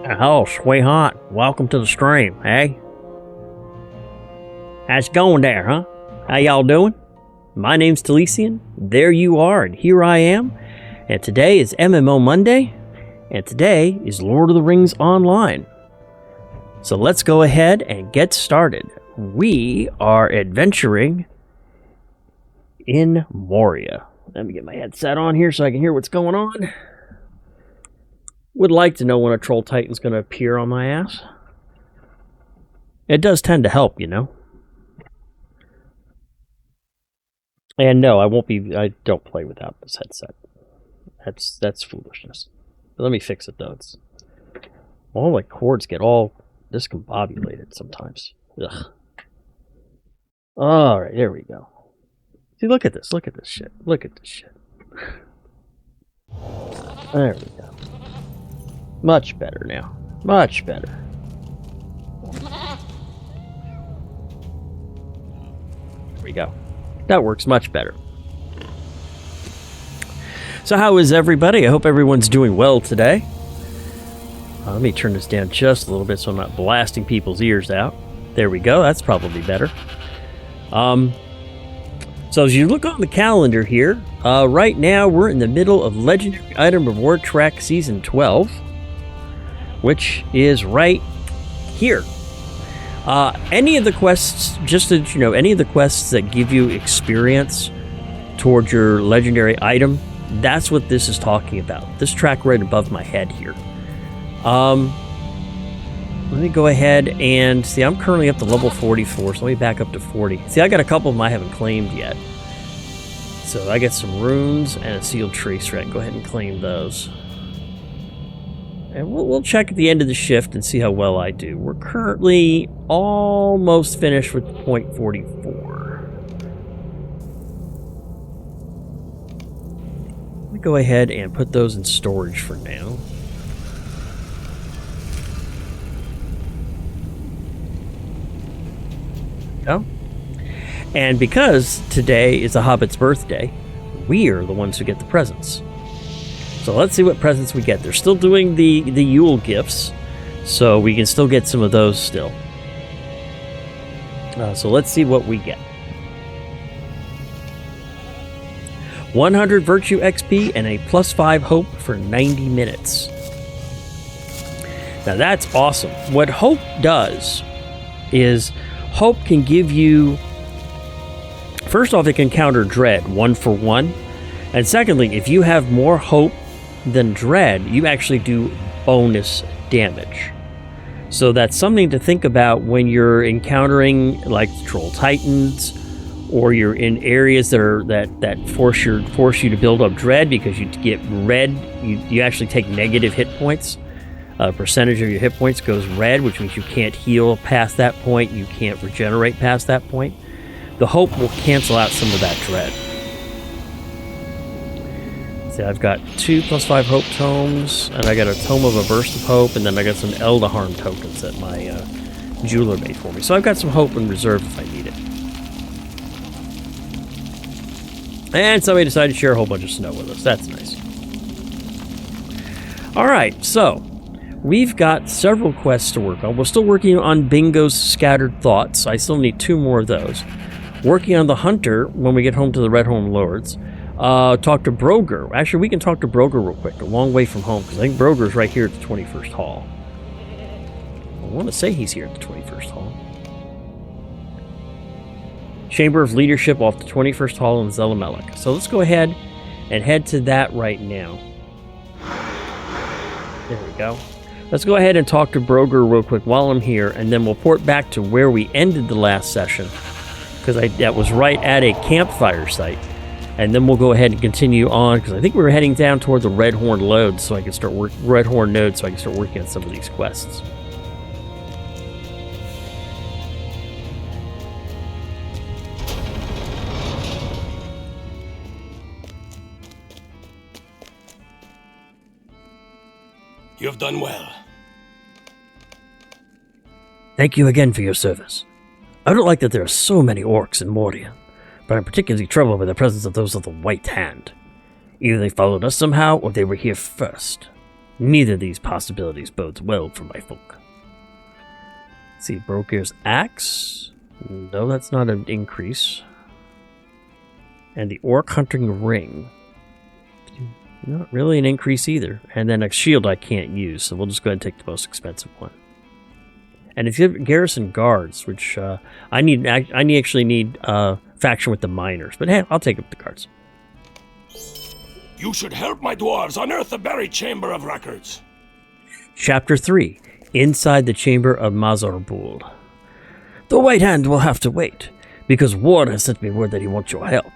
Oh, sweetheart, welcome to the stream, hey? How's it going there, huh? How y'all doing? My name's Talesian, there you are, and here I am. And today is MMO Monday, and today is Lord of the Rings Online. So let's go ahead and get started. We are adventuring in Moria. Let me get my headset on here so I can hear what's going on. Would like to know when a troll titan's going to appear on my ass. It does tend to help, you know. And no, I don't play without this headset. That's foolishness. But let me fix it though. All my cords get all discombobulated sometimes. Ugh. Alright, there we go. See, look at this shit. Look at this shit. There we go. Much better now. Much better. There we go. That works much better. So how is everybody? I hope everyone's doing well today. Let me turn this down just a little bit so I'm not blasting people's ears out. There we go. That's probably better. So as you look on the calendar here, right now we're in the middle of Legendary Item Reward Track Season 12, which is right here. Any of the quests, just so that you know, any of the quests that give you experience towards your legendary item, that's what this is talking about. This track right above my head here. Let me go ahead and see, I'm currently up to level 44, so let me back up to 40. See, I got a couple of them I haven't claimed yet. So I got some runes and a sealed tracer. I can go ahead and claim those. And we'll check at the end of the shift and see how well I do. We're currently almost finished with point 44. Let me go ahead and put those in storage for now. Oh. And because today is a Hobbit's birthday, we are the ones who get the presents. So let's see what presents we get. They're still doing the Yule gifts, so we can still get some of those still. So let's see what we get. 100 Virtue XP and a +5 Hope for 90 minutes. Now that's awesome. What Hope does is Hope can give you... First off, it can counter Dread 1 for 1. And secondly, if you have more Hope than Dread, you actually do bonus damage. So that's something to think about when you're encountering like troll titans, or you're in areas that force you to build up Dread, because you get red. You actually take negative hit points. A percentage of your hit points goes red, which means you can't heal past that point. You can't regenerate past that point. The Hope will cancel out some of that Dread. See, I've got 2 +5 Hope tomes, and I got a Tome of a Burst of Hope, and then I got some Eldaharm tokens that my jeweler made for me. So I've got some Hope in reserve if I need it. And somebody decided to share a whole bunch of snow with us. That's nice. Alright, so we've got several quests to work on. We're still working on Bingo's Scattered Thoughts. I still need 2 more of those. Working on the Hunter when we get home to the Redhorn Lords. Talk to Broger. Actually, we can talk to Broger real quick. A long way from home, because I think Broger's right here at the 21st Hall. I want to say he's here at the 21st Hall. Chamber of Leadership off the 21st Hall in Zelamelech. So let's go ahead and head to that right now. There we go. Let's go ahead and talk to Broger real quick while I'm here, and then we'll port back to where we ended the last session, because that was right at a campfire site. And then we'll go ahead and continue on, because I think we were heading down toward the Redhorn Node, so I can start Redhorn Node, so I can start working on some of these quests. You have done well. Thank you again for your service. I don't like that there are so many orcs in Moria, but I'm particularly troubled by the presence of those of the White Hand. Either they followed us somehow, or they were here first. Neither of these possibilities bodes well for my folk. Let's see, Broker's Axe. No, that's not an increase. And the Orc Hunting Ring. Not really an increase either. And then a shield I can't use, so we'll just go ahead and take the most expensive one. And if you have garrison guards, which I actually need faction with the miners, but hey, I'll take up the guards. You should help my dwarves unearth the buried chamber of records. Chapter 3. Inside the Chamber of Mazarbul. The White Hand will have to wait, because Ward has sent me word that he wants your help.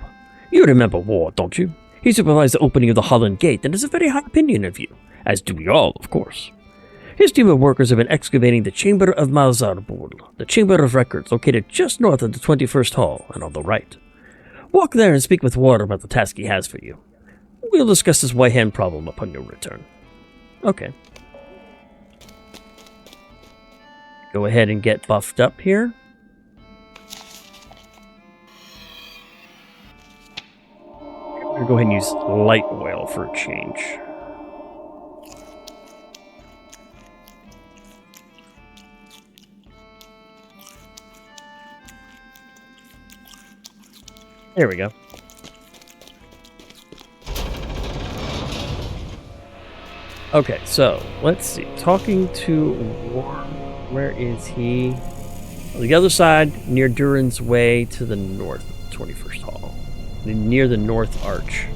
You remember Ward, don't you? He supervised the opening of the Holland Gate and has a very high opinion of you, as do we all, of course. His team of workers have been excavating the Chamber of Mazarbul, the Chamber of Records located just north of the 21st Hall and on the right. Walk there and speak with Ward about the task he has for you. We'll discuss this White Hand problem upon your return. Okay. Go ahead and get buffed up here. I'm going to go ahead and use light oil for a change. There we go. Okay, so let's see. Talking to War. Where is he? On the other side, near Durin's Way to the north of the 21st Hall. Near the North Arch.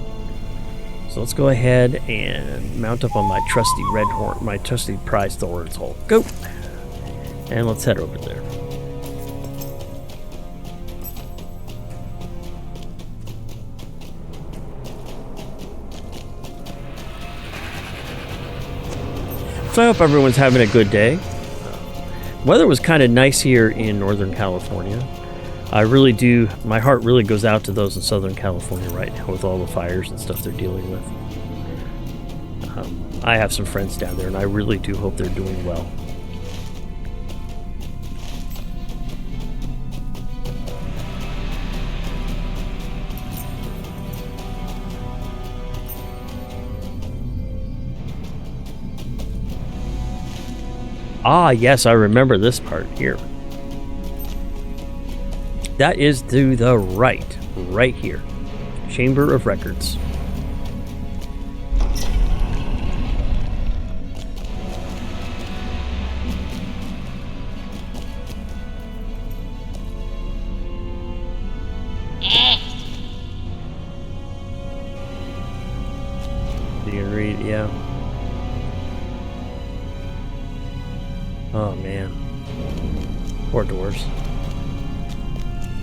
So let's go ahead and mount up on my trusty red horn, my trusty prize Thorin's Hole. Go! And let's head over there. So I hope everyone's having a good day. Weather was kind of nice here in Northern California. I really do, my heart really goes out to those in Southern California right now with all the fires and stuff they're dealing with. I have some friends down there and I really do hope they're doing well. Ah, yes, I remember this part here. That is to the right here. Chamber of Records. You can read, yeah. Oh man. Poor dwarves.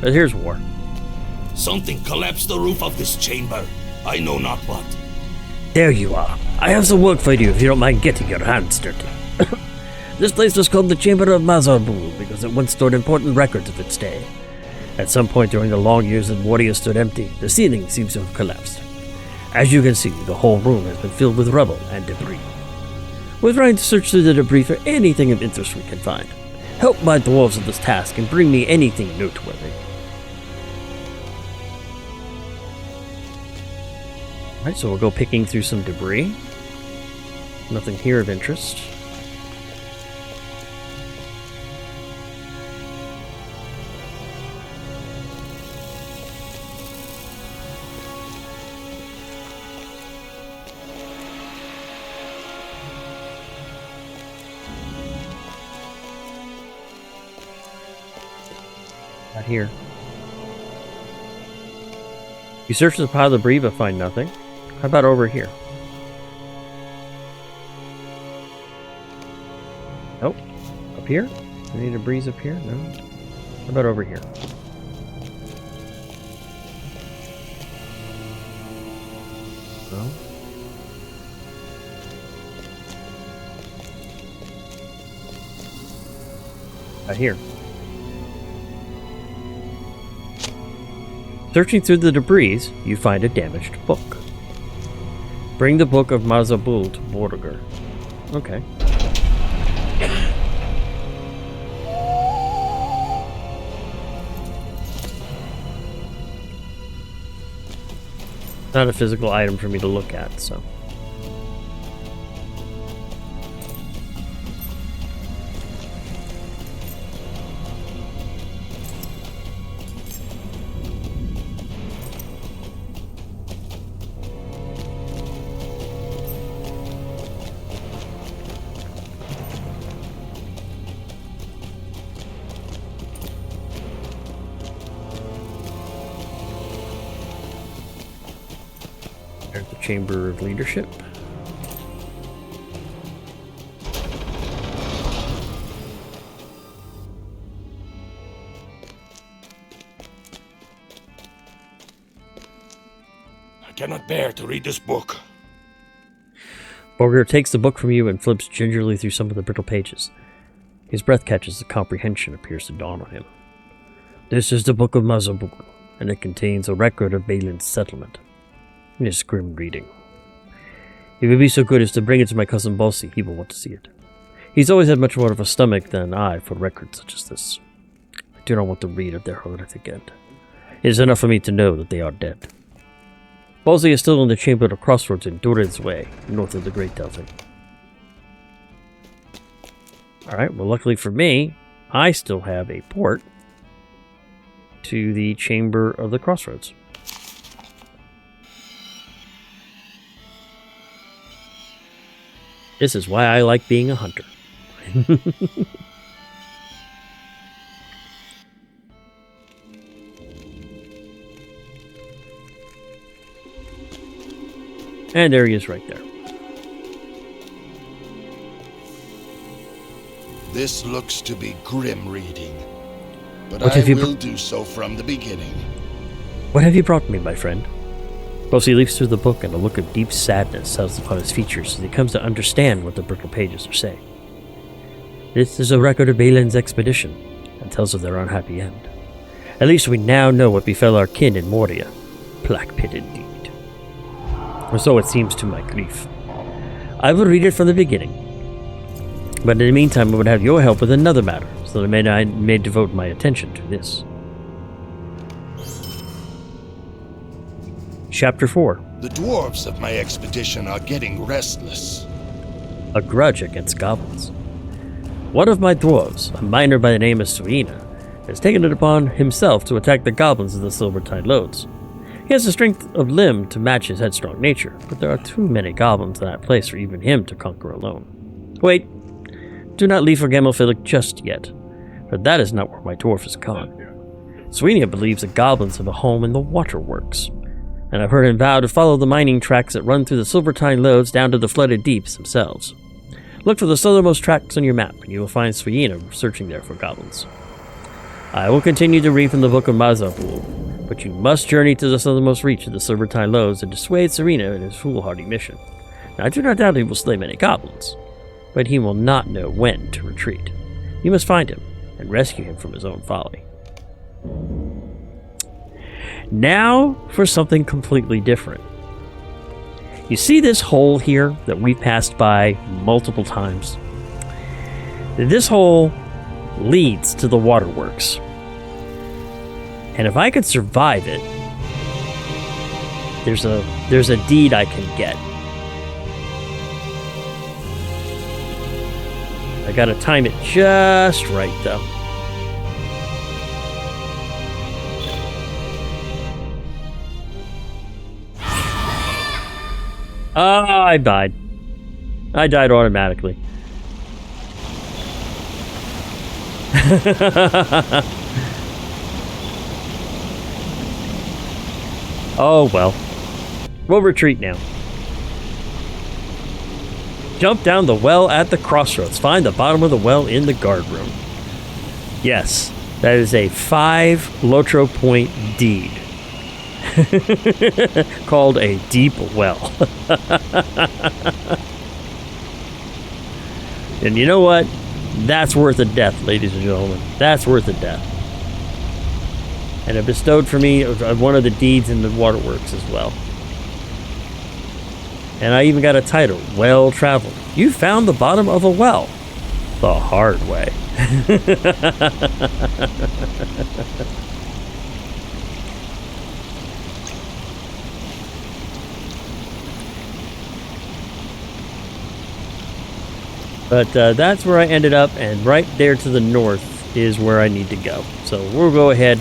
But here's War. Something collapsed the roof of this chamber. I know not what. There you are. I have some work for you if you don't mind getting your hands dirty. This place was called the Chamber of Mazarbul because it once stored important records of its day. At some point during the long years that Moria stood empty, the ceiling seems to have collapsed. As you can see, the whole room has been filled with rubble and debris. We're trying to search through the debris for anything of interest we can find. Help my dwarves with this task and bring me anything noteworthy. Alright, so we'll go picking through some debris. Nothing here of interest. Not here. You search the pile of debris but find nothing. How about over here? Nope. Up here? Any debris up here? No. How about over here? No. Out here. Searching through the debris, you find a damaged book. Bring the Book of Mazarbul to Vortigern. Okay. Not a physical item for me to look at, so. There's the Chamber of Leadership. I cannot bear to read this book. Borger takes the book from you and flips gingerly through some of the brittle pages. His breath catches as comprehension appears to dawn on him. This is the Book of Mazabul, and it contains a record of Balin's settlement. It is grim reading. If you would be so good as to bring it to my cousin Bolsi, he will want to see it. He's always had much more of a stomach than I for records such as this. I do not want to read of their horrific end. It is enough for me to know that they are dead. Bolsi is still in the chamber at a crossroads in Durin's Way, north of the Great Delphin. Alright, well luckily for me, I still have a port to the Chamber of the Crossroads. This is why I like being a hunter. And there he is right there. This looks to be grim reading, but What I have you will do so from the beginning. What have you brought me, my friend? Bolsi leaps through the book, and a look of deep sadness settles upon his features as he comes to understand what the brittle pages are saying. This is a record of Balin's expedition, and tells of their unhappy end. At least we now know what befell our kin in Moria. Black pit indeed. Or so it seems to my grief. I will read it from the beginning. But in the meantime, I would have your help with another matter, so that I may devote my attention to this. Chapter 4. The dwarves of my expedition are getting restless. A grudge against goblins. One of my dwarves, a miner by the name of Suina, has taken it upon himself to attack the goblins of the Silvertide Lodes. He has the strength of limb to match his headstrong nature, but there are too many goblins in that place for even him to conquer alone. Wait, do not leave for Gamelphilic just yet, for that is not where my dwarf is gone. Suina believes that goblins have a home in the waterworks, and I've heard him vow to follow the mining tracks that run through the Silvertine Lodes down to the flooded deeps themselves. Look for the southernmost tracks on your map, and you will find Suina searching there for goblins. I will continue to read from the Book of Mazabul, but you must journey to the southernmost reach of the Silvertine Lodes and dissuade Serena in his foolhardy mission. Now, I do not doubt he will slay many goblins, but he will not know when to retreat. You must find him and rescue him from his own folly. Now for something completely different. You see this hole here that we passed by multiple times? This hole leads to the waterworks. And if I could survive it, there's a deed I can get. I gotta time it just right though. I died. I died automatically. Oh well. We'll retreat now. Jump down the well at the crossroads. Find the bottom of the well in the guard room. Yes, that is a 5 LOTRO point deed. Called a deep well. And you know what? That's worth a death, ladies and gentlemen. That's worth a death. And it bestowed for me one of the deeds in the waterworks as well. And I even got a title, Well Traveled. You found the bottom of a well. The hard way. But that's where I ended up, and right there to the north is where I need to go. So we'll go ahead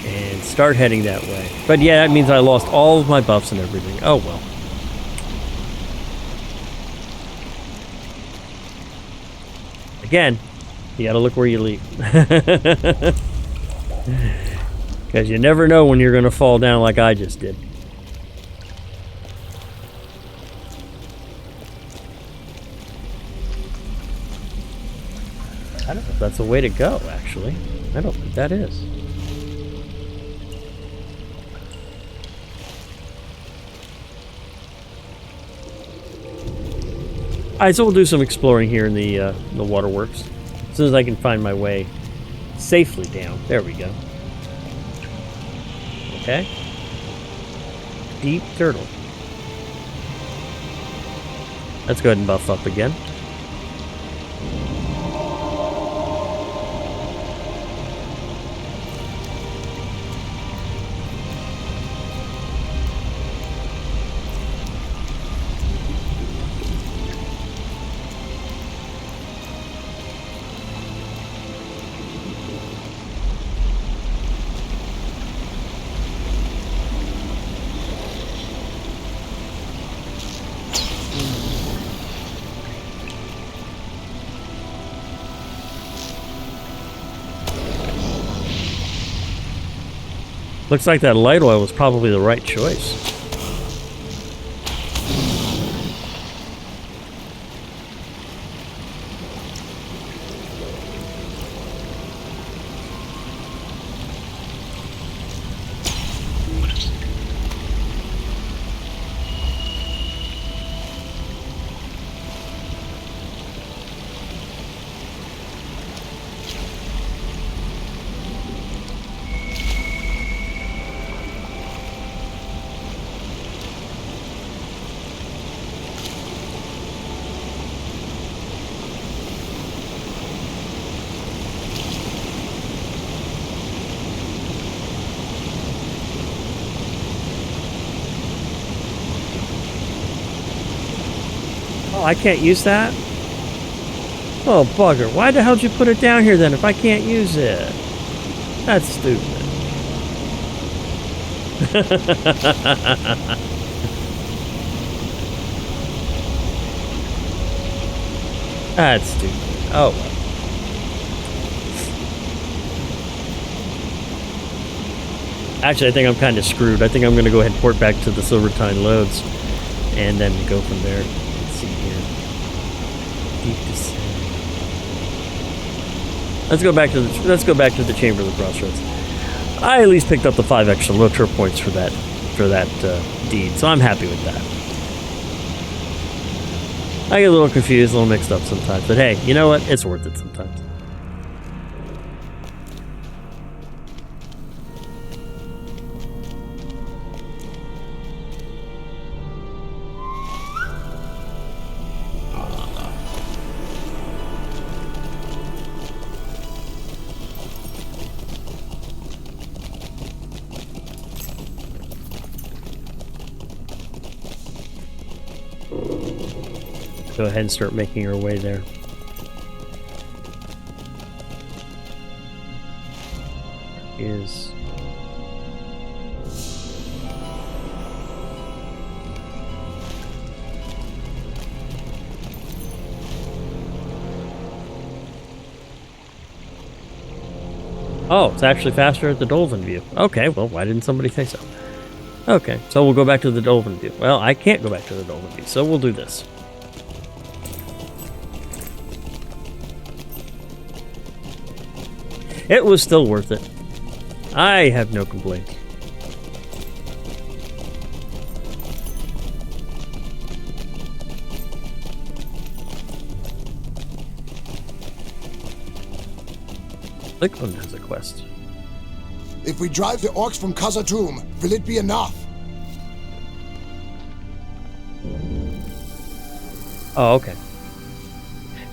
and start heading that way. But yeah, that means I lost all of my buffs and everything. Oh well. Again, you gotta look where you leave. Because you never know when you're gonna fall down like I just did. I don't know if that's a way to go, actually. I don't think that is. Alright, so we'll do some exploring here in the waterworks. As soon as I can find my way safely down. There we go. Okay. Deep turtle. Let's go ahead and buff up again. Looks like that light oil was probably the right choice. Oh, I can't use that? Oh, bugger. Why the hell did you put it down here then if I can't use it? That's stupid. That's stupid. Oh, well. Actually, I think I'm kind of screwed. I think I'm going to go ahead and port back to the Silvertine Loads and then go from there. Let's see here. Deep descent. Let's go back to the Chamber of the Crossroads. I at least picked up the 5 extra LOTRO points for that deed, so I'm happy with that. I get a little confused, a little mixed up sometimes, but hey, you know what? It's worth it sometimes. Go ahead and start making our way there. Is oh, it's actually faster at the Dolphin View. Okay, well, why didn't somebody say so? Okay, so we'll go back to the Dolphin View. Well, I can't go back to the Dolphin View, so we'll do this. It was still worth it. I have no complaints. Lakeland has a quest. If we drive the orcs from Khazad-dûm, will it be enough? Oh, okay.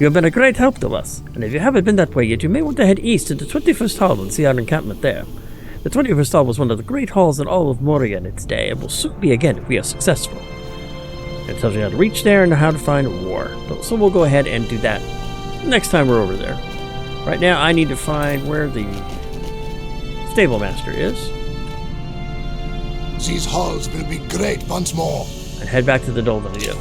You have been a great help to us, and if you haven't been that way yet, you may want to head east to the 21st Hall and see our encampment there. The 21st Hall was one of the great halls in all of Moria in its day, and will soon be again if we are successful. It tells you how to reach there and how to find war. So we'll go ahead and do that next time we're over there. Right now, I need to find where the stable master is. These halls will be great once more. And head back to the Dolphin View.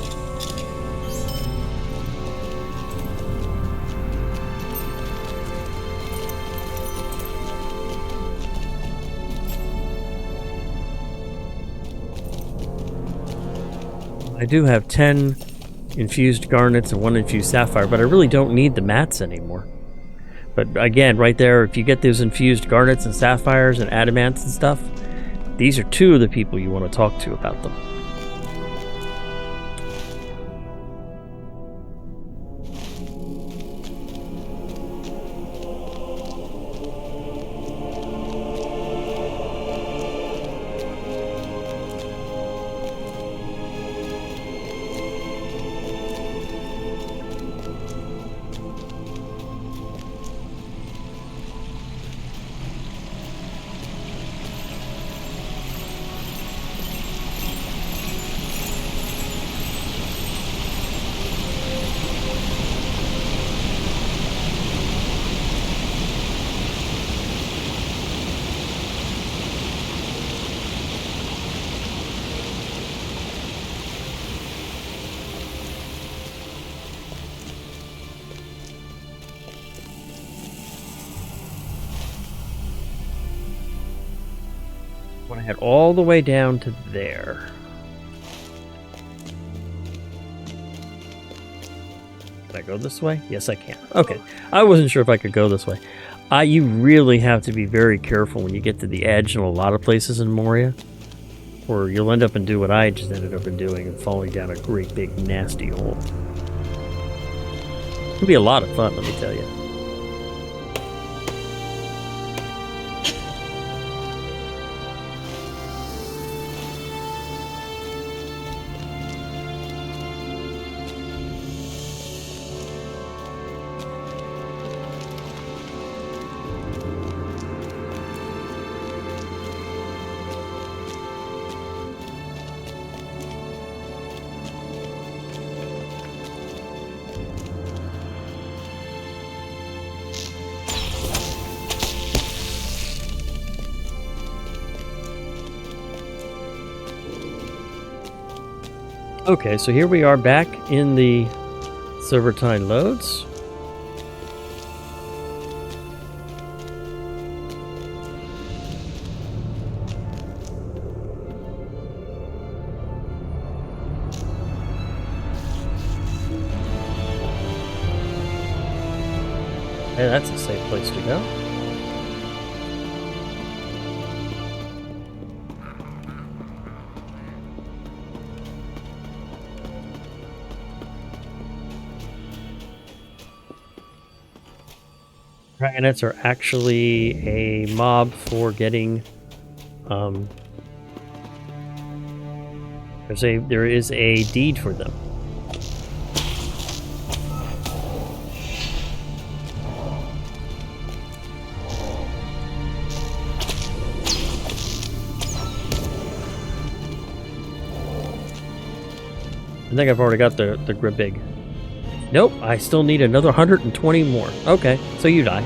I do have 10 infused garnets and 1 infused sapphire, but I really don't need the mats anymore. But again, right there, if you get those infused garnets and sapphires and adamants and stuff, these are two of the people you want to talk to about them. Want to head all the way down to there. Can I go this way? Yes, I can. Okay. I wasn't sure if I could go this way. You really have to be very careful when you get to the edge in a lot of places in Moria, or you'll end up and do what I just ended up in doing and falling down a great big nasty hole. It'll be a lot of fun, let me tell you. Okay, so here we are back in the Silvertine Lodes. Hey, that's a safe place to go. Dragonets are actually a mob for getting there is a deed for them. I think I've already got the Gribig. Nope, I still need another 120 more. Okay, so you die.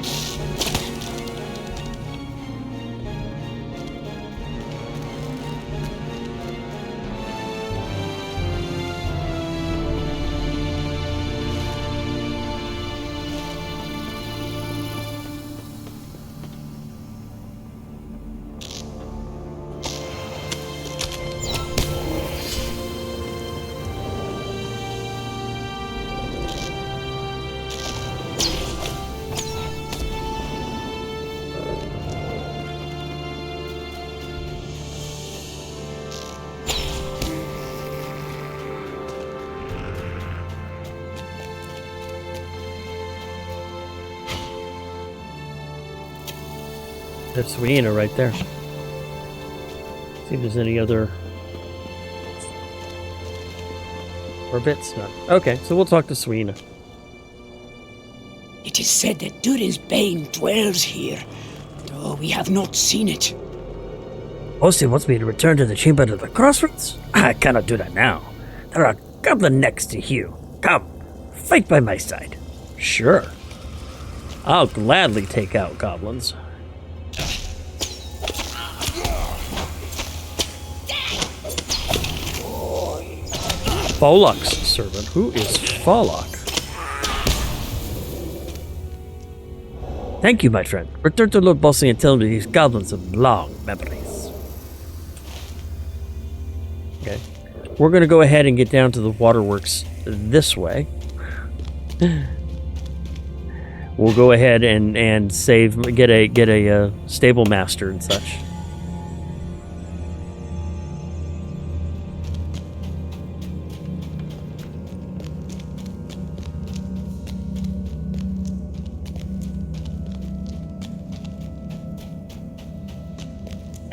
That's Suina right there. See if there's any other bits. No. Okay, so we'll talk to Suina. It is said that Durin's bane dwells here, though we have not seen it. Osi wants me to return to the chamber of the crossroads? I cannot do that now. There are goblin necks to hew. Come, fight by my side. Sure. I'll gladly take out goblins. Folok's servant. Who is Folok? Thank you, my friend. Return to Lord Bossy and tell me these goblins have long memories. Okay. We're going to go ahead and get down to the waterworks this way. we'll go ahead and get a stable master and such.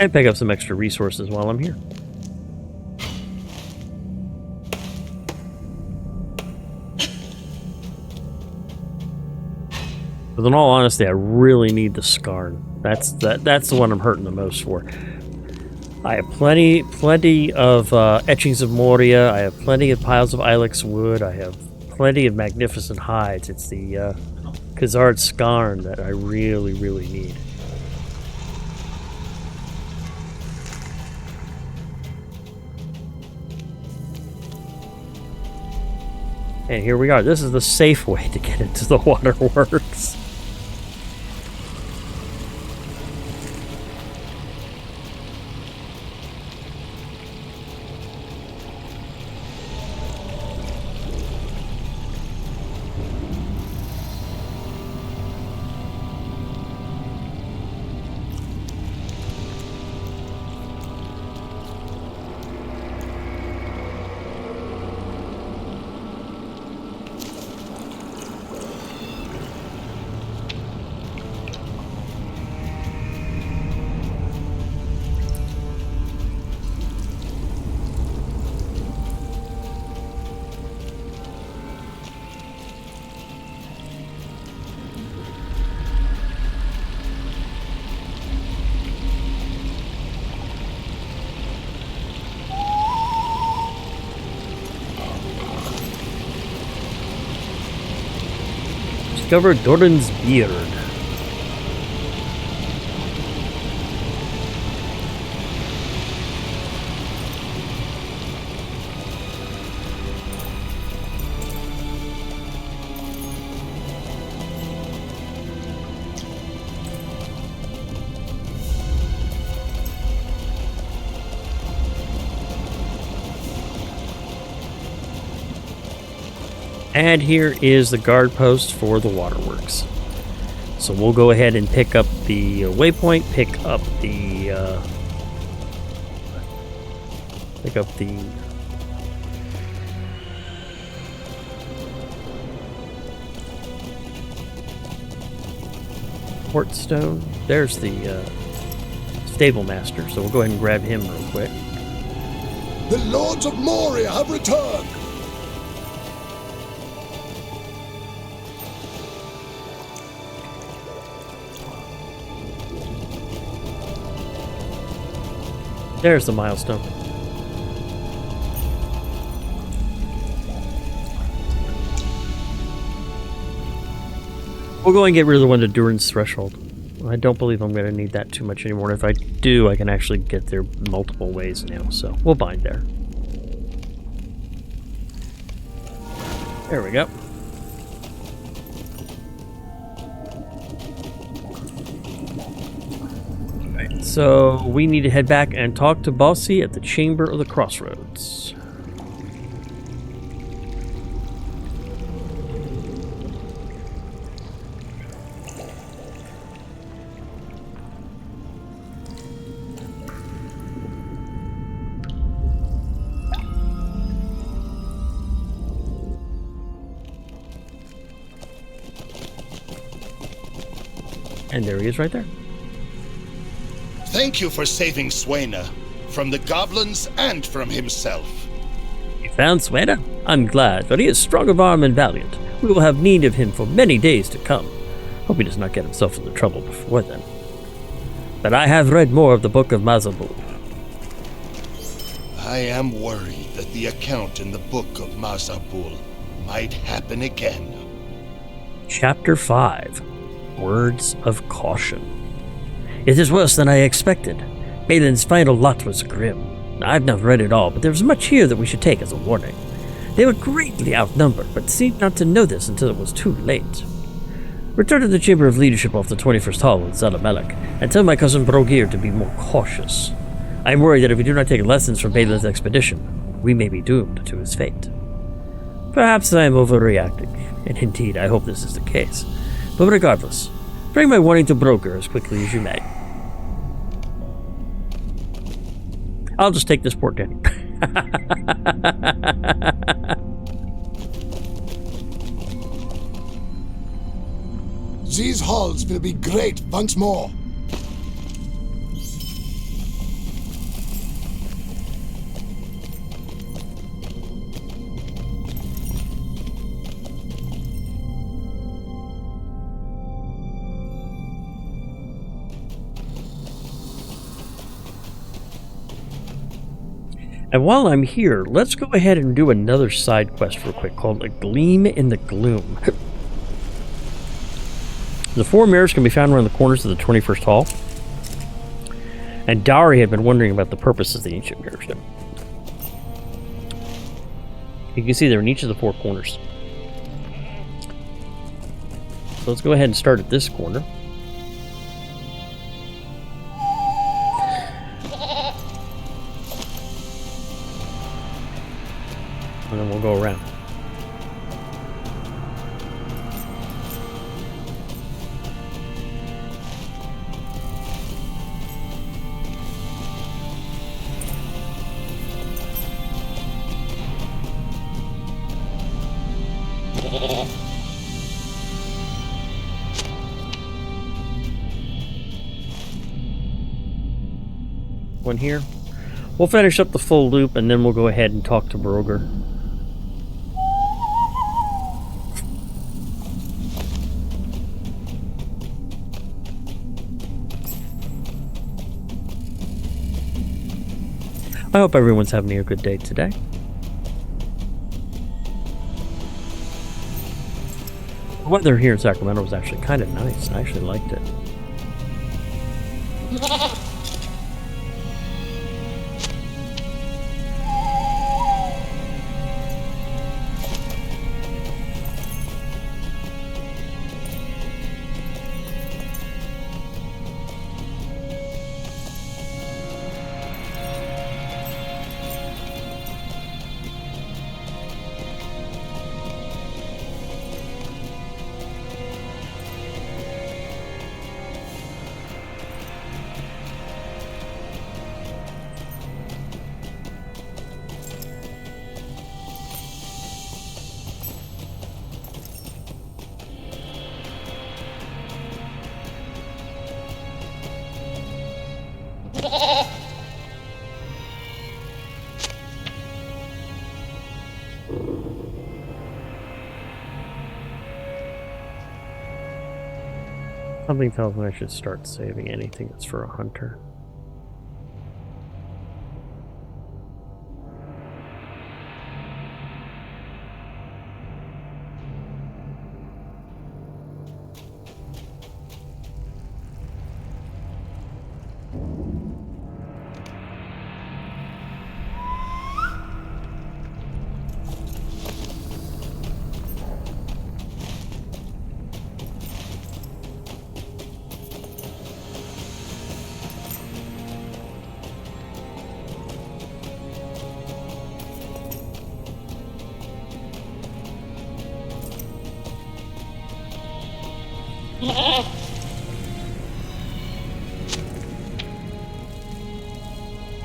And pick up some extra resources while I'm here. But in all honesty, I really need the Skarn. That's the one I'm hurting the most for. I have plenty of etchings of Moria. I have plenty of piles of Ilex wood. I have plenty of magnificent hides. It's the Khazard Skarn that I really need. And here we are. This is the safe way to get into the waterworks. Discover Doran's beard. And here is the guard post for the waterworks. So we'll go ahead and pick up the waypoint, pick up the port stone. There's the stable master. So we'll go ahead and grab him real quick. The Lords of Moria have returned! There's the milestone. We'll go and get rid of the one to Durin's Threshold. I don't believe I'm going to need that too much anymore. If I do, I can actually get there multiple ways now. So we'll bind there. There we go. So we need to head back and talk to Bossy at the Chamber of the Crossroads. And there he is right there. Thank you for saving Swaina from the goblins and from himself. You found Swaina? I'm glad, for he is strong of arm and valiant. We will have need of him for many days to come. Hope he does not get himself into trouble before then. But I have read more of the Book of Mazabul. I am worried that the account in the Book of Mazabul might happen again. Chapter 5. Words of Caution. It is worse than I expected. Balin's final lot was grim. I've not read it all, but there was much here that we should take as a warning. They were greatly outnumbered, but seemed not to know this until it was too late. Return to the Chamber of Leadership off the 21st Hall in Zalamelek, and tell my cousin Brogir to be more cautious. I am worried that if we do not take lessons from Balin's expedition, we may be doomed to his fate. Perhaps I am overreacting, and indeed I hope this is the case. But regardless, bring my warning to broker as quickly as you may. I'll just take this port down. These halls will be great once more. And while I'm here, let's go ahead and do another side quest real quick called A Gleam in the Gloom. The 4 mirrors can be found around the corners of the 21st hall. And Dari had been wondering about the purpose of the ancient mirrors. You can see they're in each of the 4 corners. So let's go ahead and start at this corner. And then we'll go around. One here. We'll finish up the full loop and then we'll go ahead and talk to Broger. I hope everyone's having a good day today. The weather here in Sacramento was actually kind of nice. I actually liked it. Something tells me I should start saving anything that's for a hunter.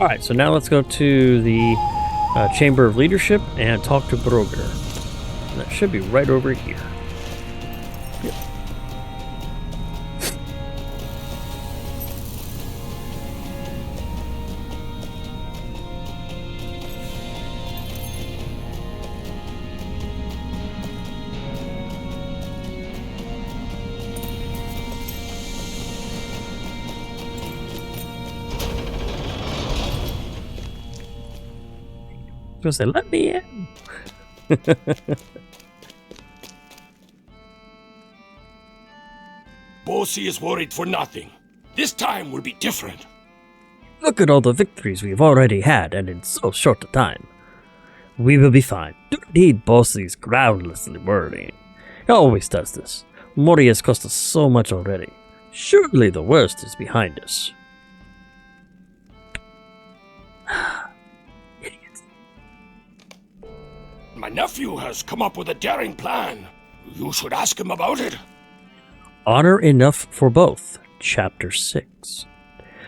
Alright, so now let's go to the Chamber of Leadership and talk to Broger. And that should be right over here. Yep. I was gonna say, let me in. Bossy is worried for nothing. This time will be different. Look at all the victories we've already had, and in so short a time. We will be fine. Don't need Bossy's groundlessly worrying. He always does this. Moria has cost us so much already. Surely the worst is behind us. My nephew has come up with a daring plan. You should ask him about it. Honor Enough for Both, Chapter 6.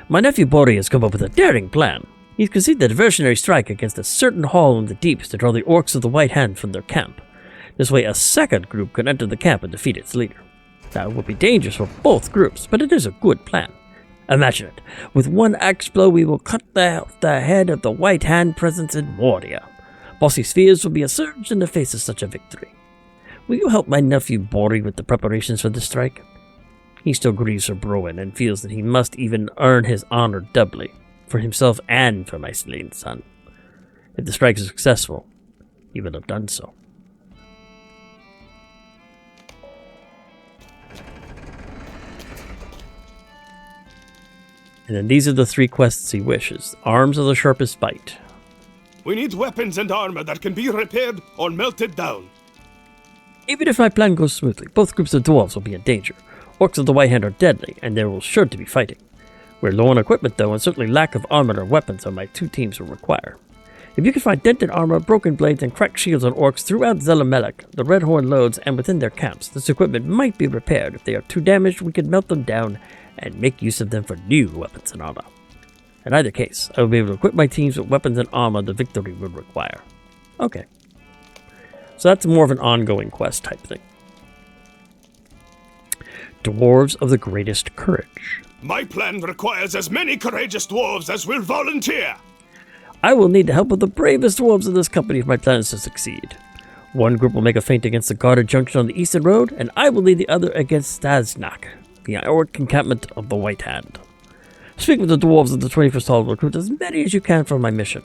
My nephew Moria has come up with a daring plan. He's conceived a diversionary strike against a certain hall in the deeps to draw the orcs of the White Hand from their camp. This way a second group could enter the camp and defeat its leader. Now, it would be dangerous for both groups, but it is a good plan. Imagine it. With one axe blow, we will cut the head of the White Hand presence in Moria. Bossy's fears will be assuaged in the face of such a victory. Will you help my nephew Moria with the preparations for the strike? He still grieves for Browen and feels that he must even earn his honor doubly, for himself and for my slain son. If the strike is successful, he will have done so. And then these are the 3 quests he wishes. Arms of the sharpest bite. We need weapons and armor that can be repaired or melted down. Even if my plan goes smoothly, both groups of dwarves will be in danger. Orcs of the White Hand are deadly, and there will sure to be fighting. We're low on equipment, though, and certainly lack of armor or weapons on my 2 teams will require. If you can find dented armor, broken blades, and cracked shields on orcs throughout Zelamelech, the Red Horn loads, and within their camps, this equipment might be repaired. If they are too damaged, we could melt them down and make use of them for new weapons and armor. In either case, I will be able to equip my teams with weapons and armor the victory would require. Okay. So that's more of an ongoing quest type thing. Dwarves of the Greatest Courage. My plan requires as many courageous dwarves as will volunteer. I will need the help of the bravest dwarves in this company if my plan is to succeed. One group will make a feint against the guarded junction on the eastern road, and I will lead the other against Stasnak, the orc encampment of the White Hand. Speak with the dwarves of the 21st Hall, recruit as many as you can for my mission.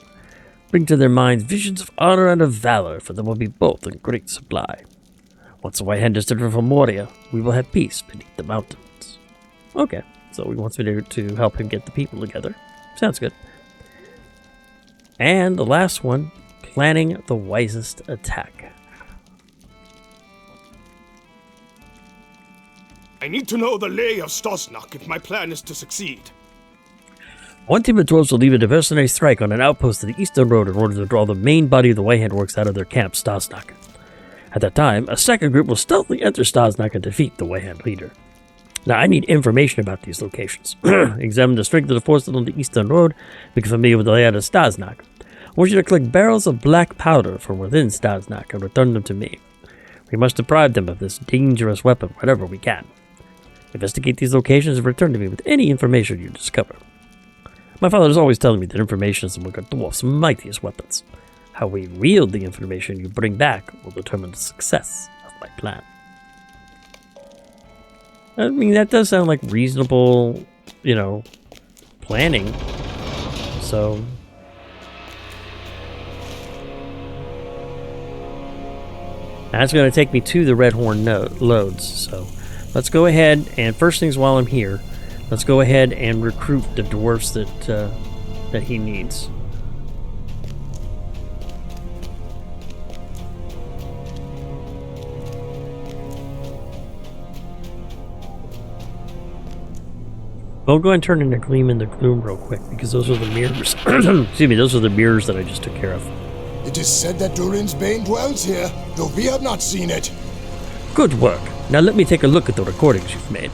Bring to their minds visions of honor and of valor, for there will be both in great supply. Once the White Hand is delivered from Moria, we will have peace beneath the mountains. Okay, so he wants me to help him get the people together. Sounds good. And the last one, planning the wisest attack. I need to know the lay of Stosnak if my plan is to succeed. One team of dwarves will lead a diversionary strike on an outpost to the eastern road in order to draw the main body of the White Hand orcs out of their camp, Stosnak. At that time, a second group will stealthily enter Stosnak and defeat the White Hand leader. Now, I need information about these locations. Examine the strength of the forces on the eastern road, become familiar with the layout of Stosnak. I want you to collect barrels of black powder from within Stosnak and return them to me. We must deprive them of this dangerous weapon whenever we can. Investigate these locations and return to me with any information you discover. My father is always telling me that information is among a dwarf's mightiest weapons. How we wield the information you bring back will determine the success of my plan. I mean, that does sound like reasonable, planning. So... that's going to take me to the Red Horn loads, so let's go ahead and first things while I'm here, let's go ahead and recruit the dwarves that he needs. I'll go ahead and turn in the Gleam in the Gloom real quick, because those are the mirrors. Excuse me, those are the mirrors that I just took care of. It is said that Durin's Bane dwells here, though we have not seen it. Good work. Now let me take a look at the recordings you've made.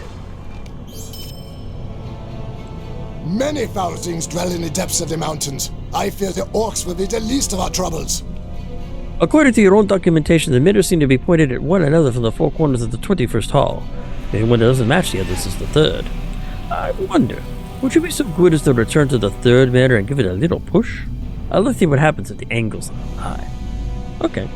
Many foul things dwell in the depths of the mountains. I fear the orcs will be the least of our troubles. According to your own documentation, the mirrors seem to be pointed at one another from the 4 corners of the 21st Hall. And one that doesn't match the others is the 3rd. I wonder, would you be so good as to return to the 3rd mirror and give it a little push? I'd like to see what happens at the angles of the eye. Okay.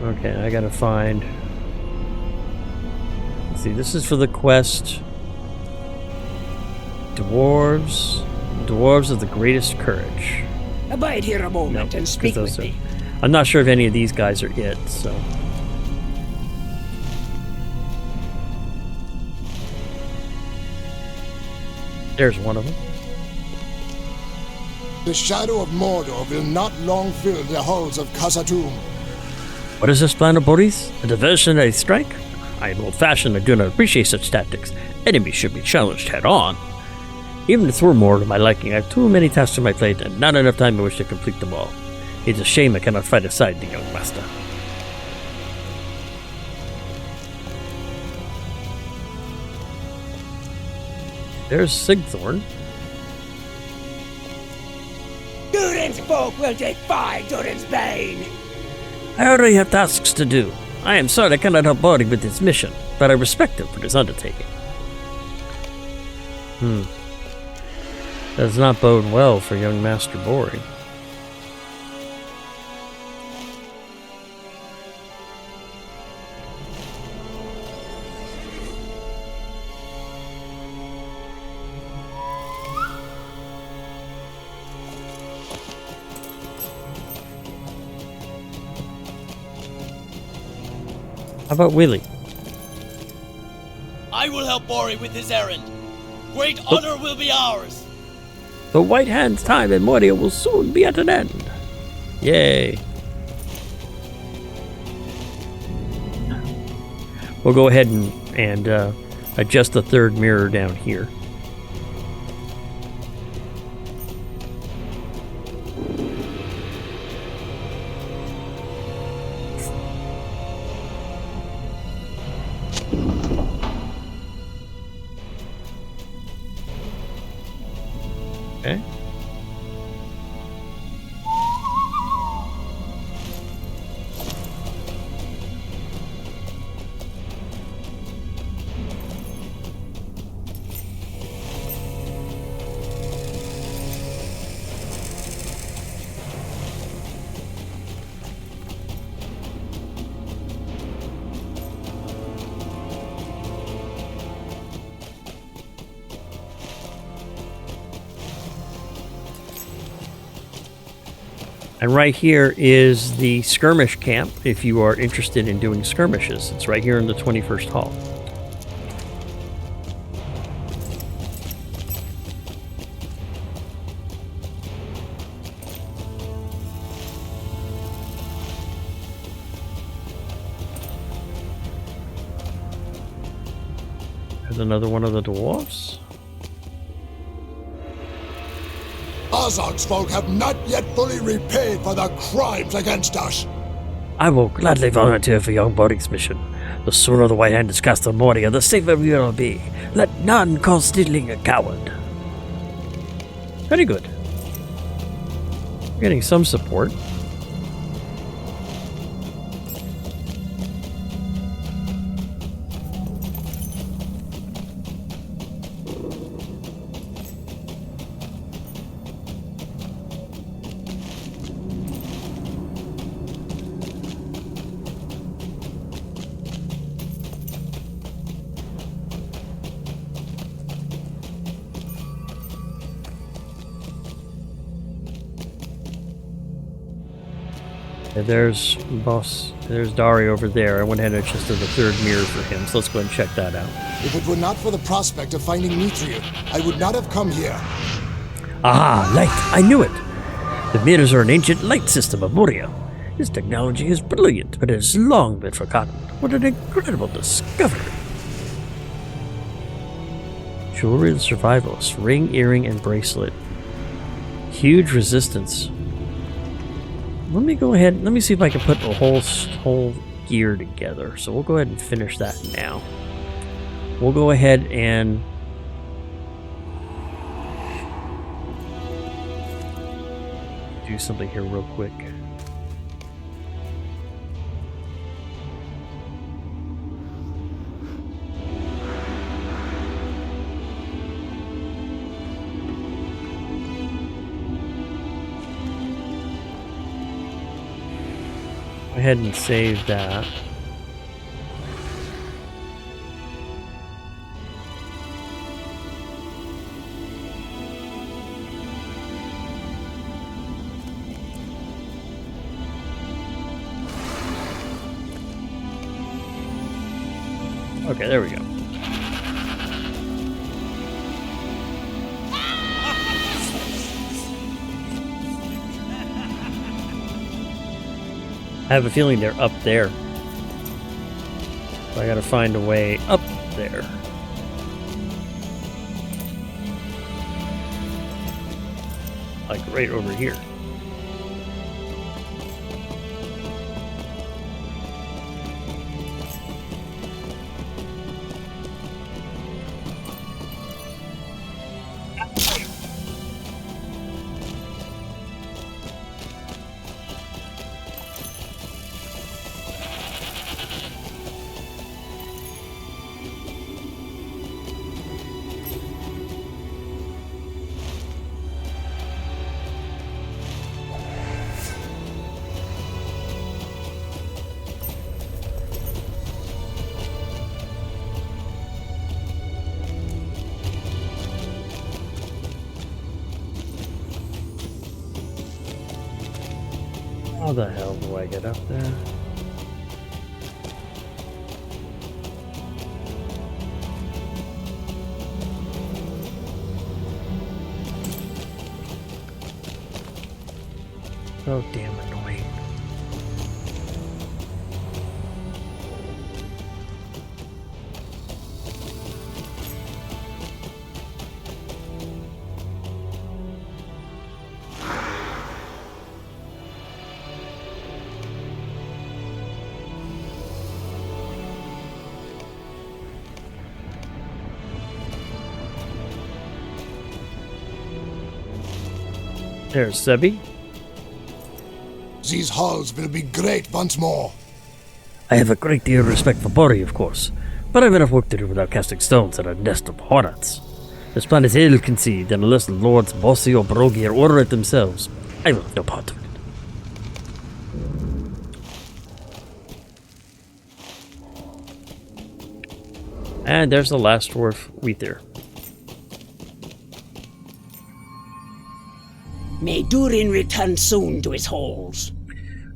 Okay, I gotta find... let's see, this is for the quest. Dwarves of the Greatest Courage. Abide here a moment and speak with me. I'm not sure if any of these guys are it, so... there's one of them. The shadow of Mordor will not long fill the halls of Khazad-dûm. What is this plan of Boris? A diversionary strike? I am old-fashioned and do not appreciate such tactics. Enemies should be challenged head-on. Even if we're more to my liking, I have too many tasks on my plate and not enough time in which to complete them all. It's a shame I cannot fight aside the young master. There's Sigthorn. Durin's folk will defy Durin's bane. I already have tasks to do. I am sorry I cannot help Bori with his mission, but I respect him for his undertaking. Does not bode well for young Master Bori. How about Willie? I will help Bori with his errand. Great honor will be ours. The White Hand's time in Moria will soon be at an end. Yay. We'll go ahead and adjust the third mirror down here. Okay. And right here is the skirmish camp if you are interested in doing skirmishes. It's right here in the 21st Hall. There's another one of the dwarfs. Azog's folk have not yet fully repaid for their crimes against us. I will gladly volunteer for young Bori's mission. The sooner the White Hand is cast on Moria, the safer we will be. Let none call Steedling a coward. Very good. We're getting some support. There's Dari over there. I went ahead and adjusted the third mirror for him, so let's go ahead and check that out. If it were not for the prospect of finding Mithril, I would not have come here. Ah, light! I knew it! The mirrors are an ancient light system of Moria. This technology is brilliant, but it has long been forgotten. What an incredible discovery! Jewelry of the Survivalist. Ring, earring, and bracelet. Huge resistance. Let me go ahead, let me see if I can put the whole gear together. So we'll go ahead and finish that now. We'll go ahead and do something here real quick. Go ahead and save that. Okay, there we go. I have a feeling they're up there. I gotta find a way up there. Like right over here. How the hell do I get up there? So damn annoying. There's Sebi. These halls will be great once more. I have a great deal of respect for Moria, of course, but I've enough work to do without casting stones at a nest of hornets. This plan is ill-conceived, and unless Lords Bossy or Brogier order it themselves, I will have no part of it. And there's the last dwarf Weether. May Durin return soon to his halls.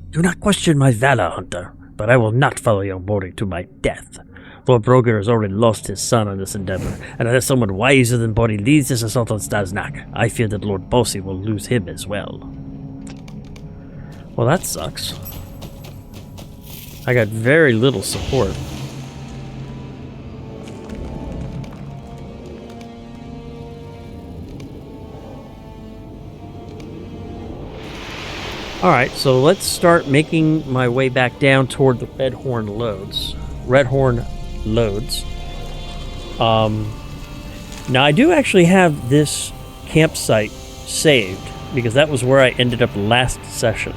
Do not question my valor, Hunter, but I will not follow young Moria to my death. Lord Broger has already lost his son on this endeavor, and unless someone wiser than Bori leads this assault on Stasnak, I fear that Lord Bossy will lose him as well. Well, that sucks. I got very little support. Alright, so let's start making my way back down toward the Redhorn loads. Now I do actually have this campsite saved, because that was where I ended up last session.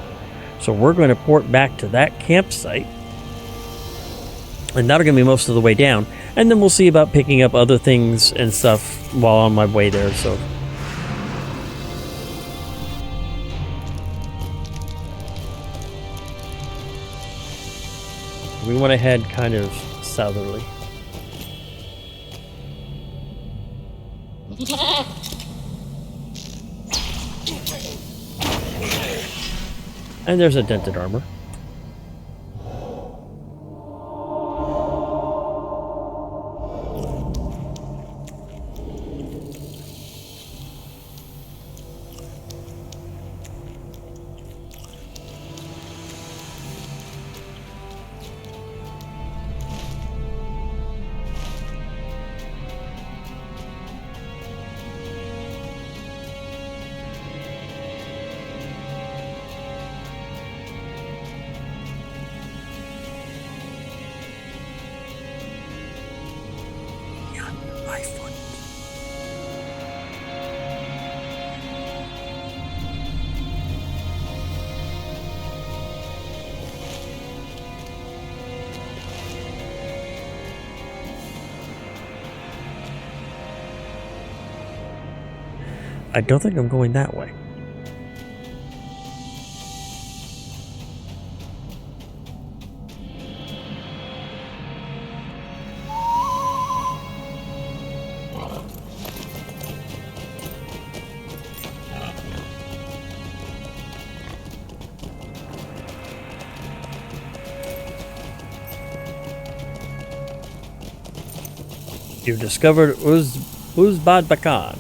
So we're going to port back to that campsite, and that'll get me most of the way down, and then we'll see about picking up other things and stuff while on my way there, so... We want to head kind of southerly. And there's a dented armor. I don't think I'm going that way. You've discovered Uzbad Bakan.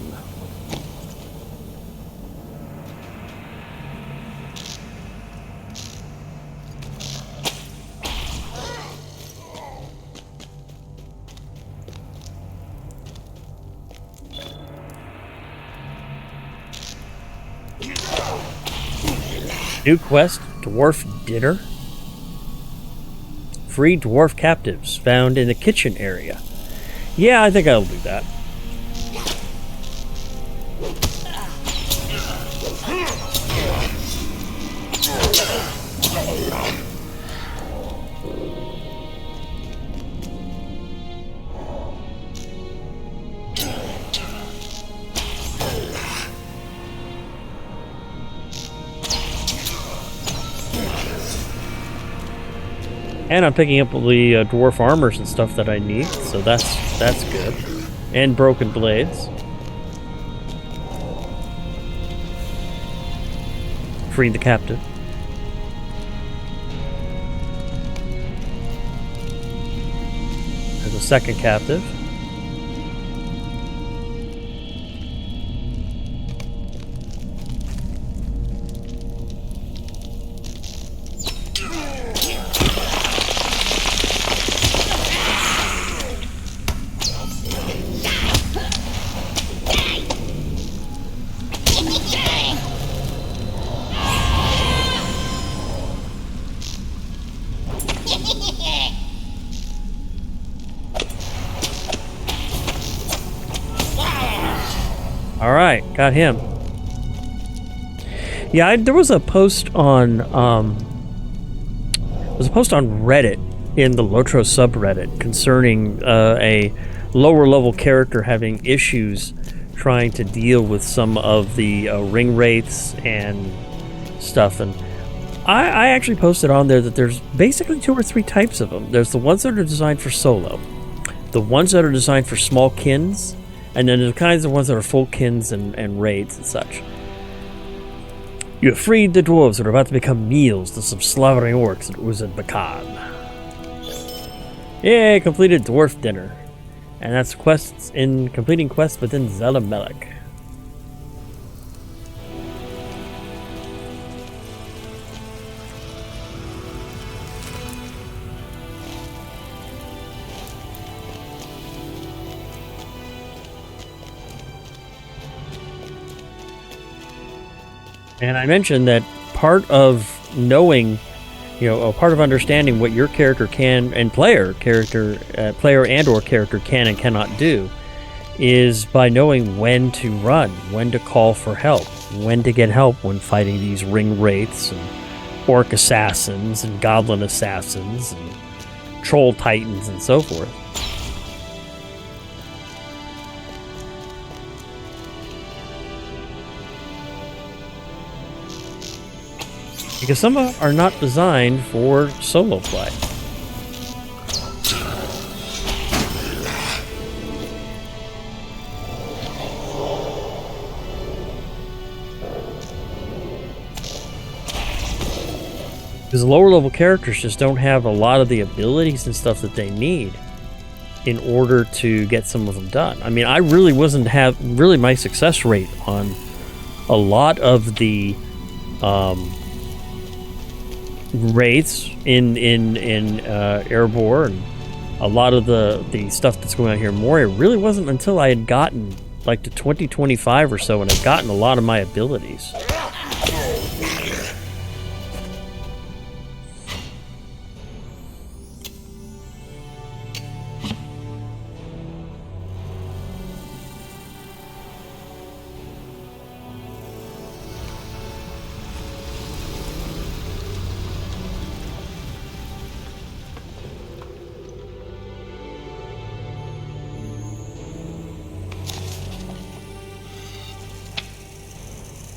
New quest, Dwarf Dinner. Free dwarf captives found in the kitchen area. Yeah, I think I'll do that. And I'm picking up the dwarf armors and stuff that I need, so that's good. And broken blades. Freeing the captive. There's a second captive. All right, got him. Yeah, there was a post on Reddit in the LOTRO subreddit concerning a lower level character having issues trying to deal with some of the ring wraiths and stuff, and I actually posted on there that there's basically 2 or 3 types of them. There's the ones that are designed for solo, the ones that are designed for small kins, and then there's the kinds of ones that are full kins and raids and such. You have freed the dwarves that are about to become meals to some slobbering orcs at Uzbekistan. Yay, completed dwarf dinner. And that's quests in completing quests within Zelamelek. And I mentioned that part of knowing, a part of understanding what your character can and player and or character can and cannot do is by knowing when to run, when to call for help, when to get help when fighting these ring wraiths and orc assassins and goblin assassins and troll titans and so forth. Because some are not designed for solo play. Because lower level characters just don't have a lot of the abilities and stuff that they need in order to get some of them done. I mean, I really my success rate on a lot of the wraiths in Erebor and a lot of the stuff that's going on here in Moria really wasn't until I had gotten like to 2025 or so and I'd gotten a lot of my abilities.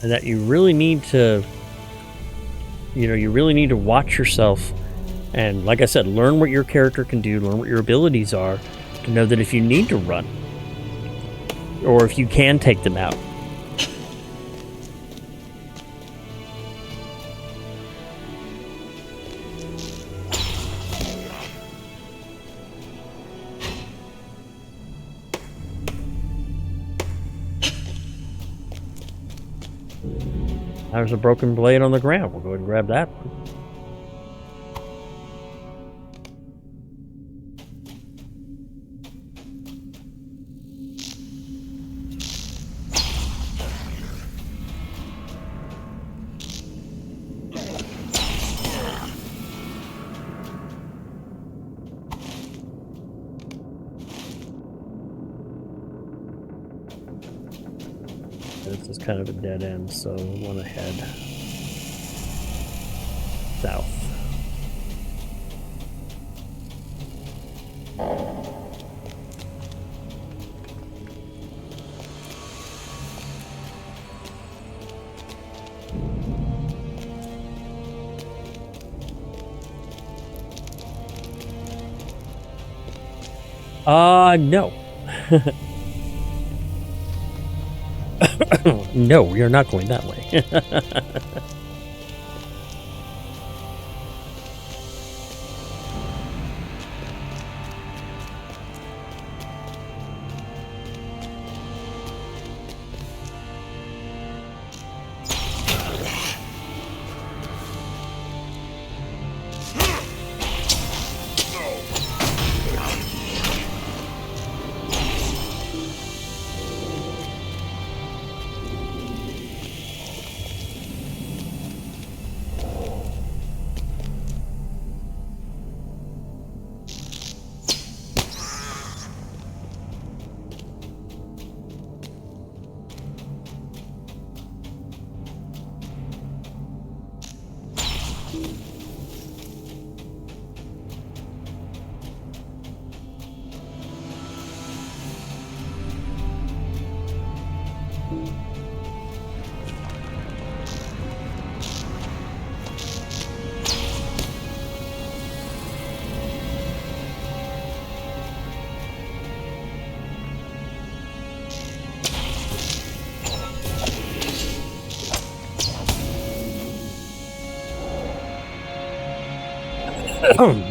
And that you really need to, watch yourself and, like I said, learn what your character can do, learn what your abilities are, to know that if you need to run, or if you can take them out. There's a broken blade on the ground. We'll go ahead and grab that one. This is kind of a dead end, so we want to head south. No. No, we are not going that way.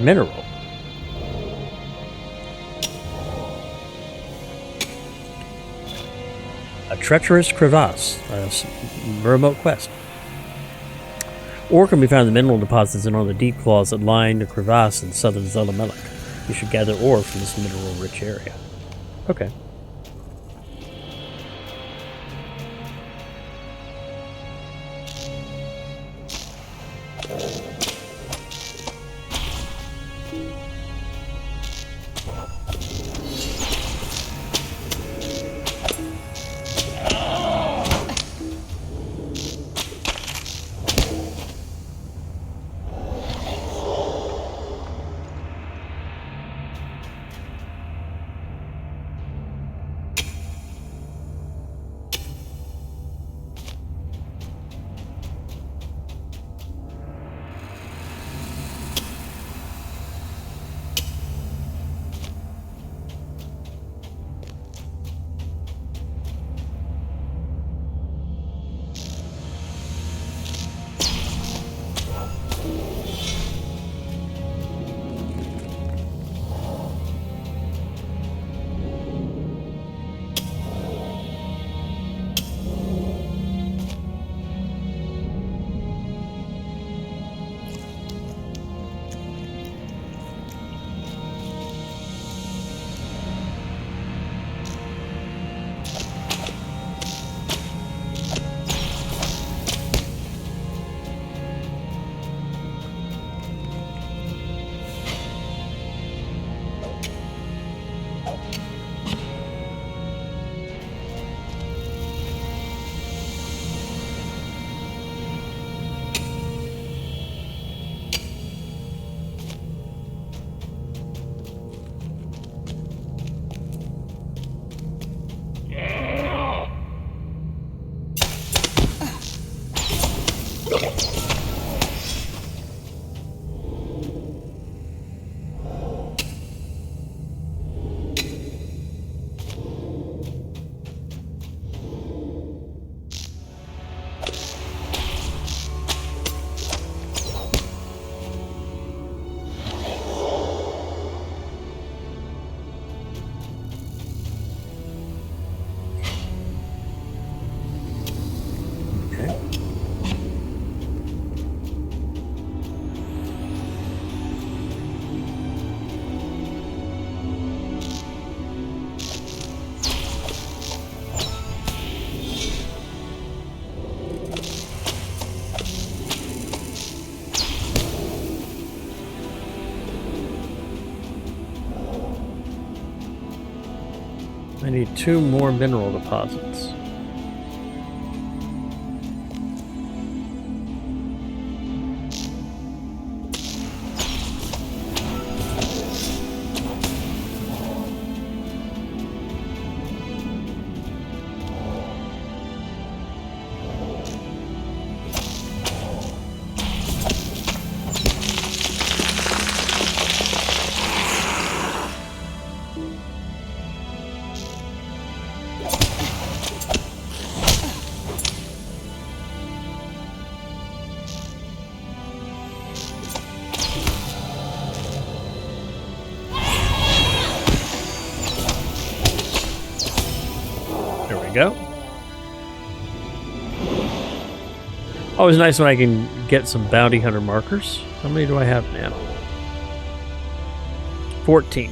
Mineral. A treacherous crevasse. A remote quest. Ore can be found in the mineral deposits and on the deep claws that line the crevasse in southern Zelamelek. You should gather ore from this mineral-rich area. Okay. I need 2 more mineral deposits. we go. Always nice when I can get some bounty hunter markers. How many do I have now? 14.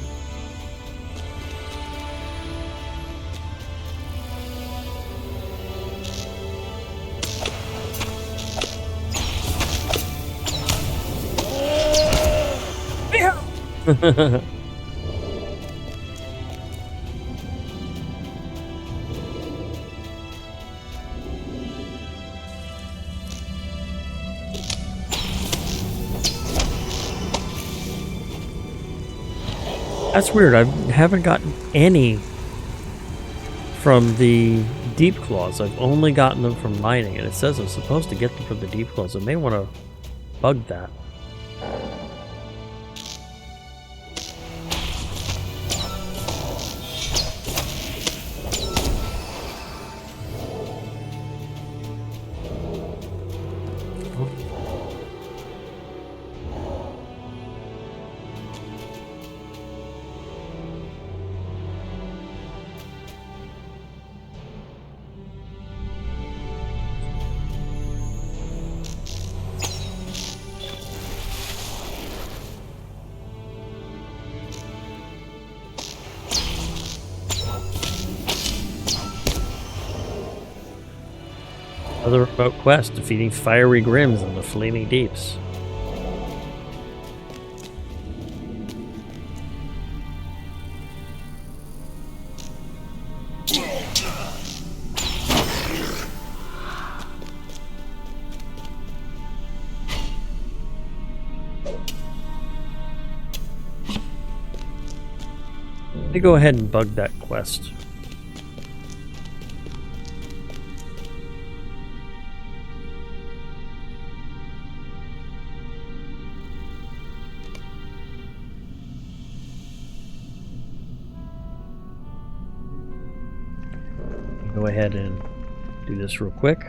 That's weird. I haven't gotten any from the deep claws. I've only gotten them from mining, and it says I'm supposed to get them from the deep claws. I may want to bug that. Another remote quest, defeating fiery grims in the flaming deeps. Let me go ahead and bug that quest. Go ahead and do this real quick.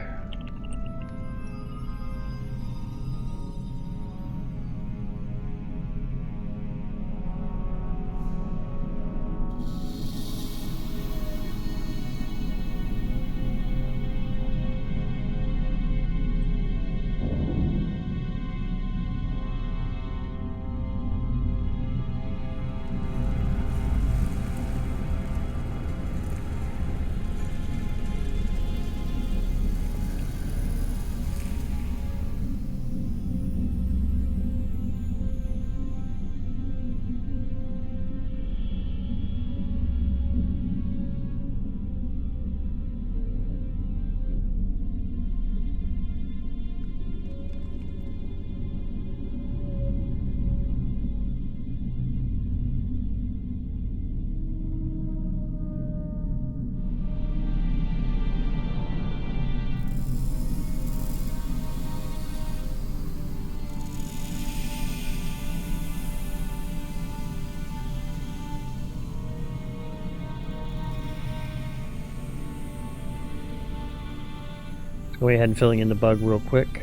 Go ahead and filling in the bug real quick.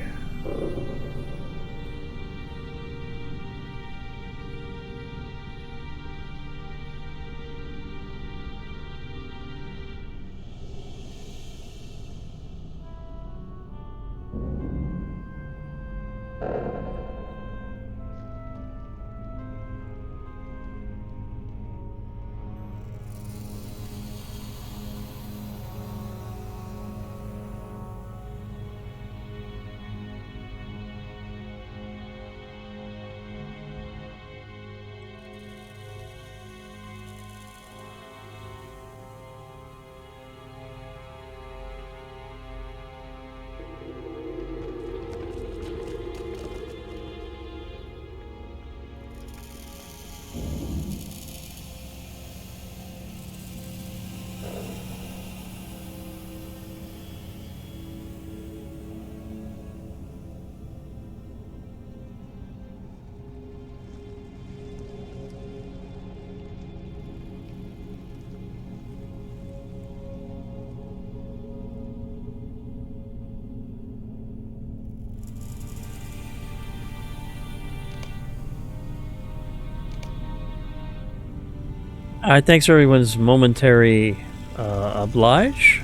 Thanks for everyone's momentary oblige.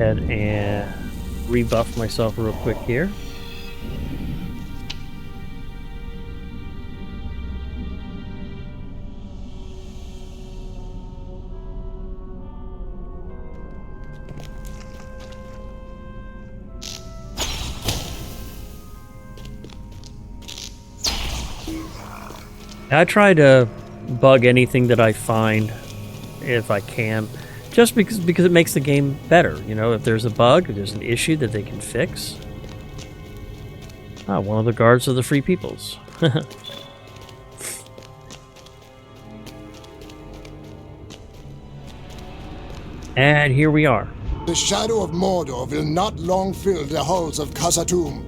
ahead and rebuff myself real quick here. I try to bug anything that I find if I can, just because it makes the game better. You know, if there's a bug, if there's an issue that they can fix. Ah, one of the guards of the Free Peoples. And here we are. The shadow of Mordor will not long fill the halls of Khazad-dûm.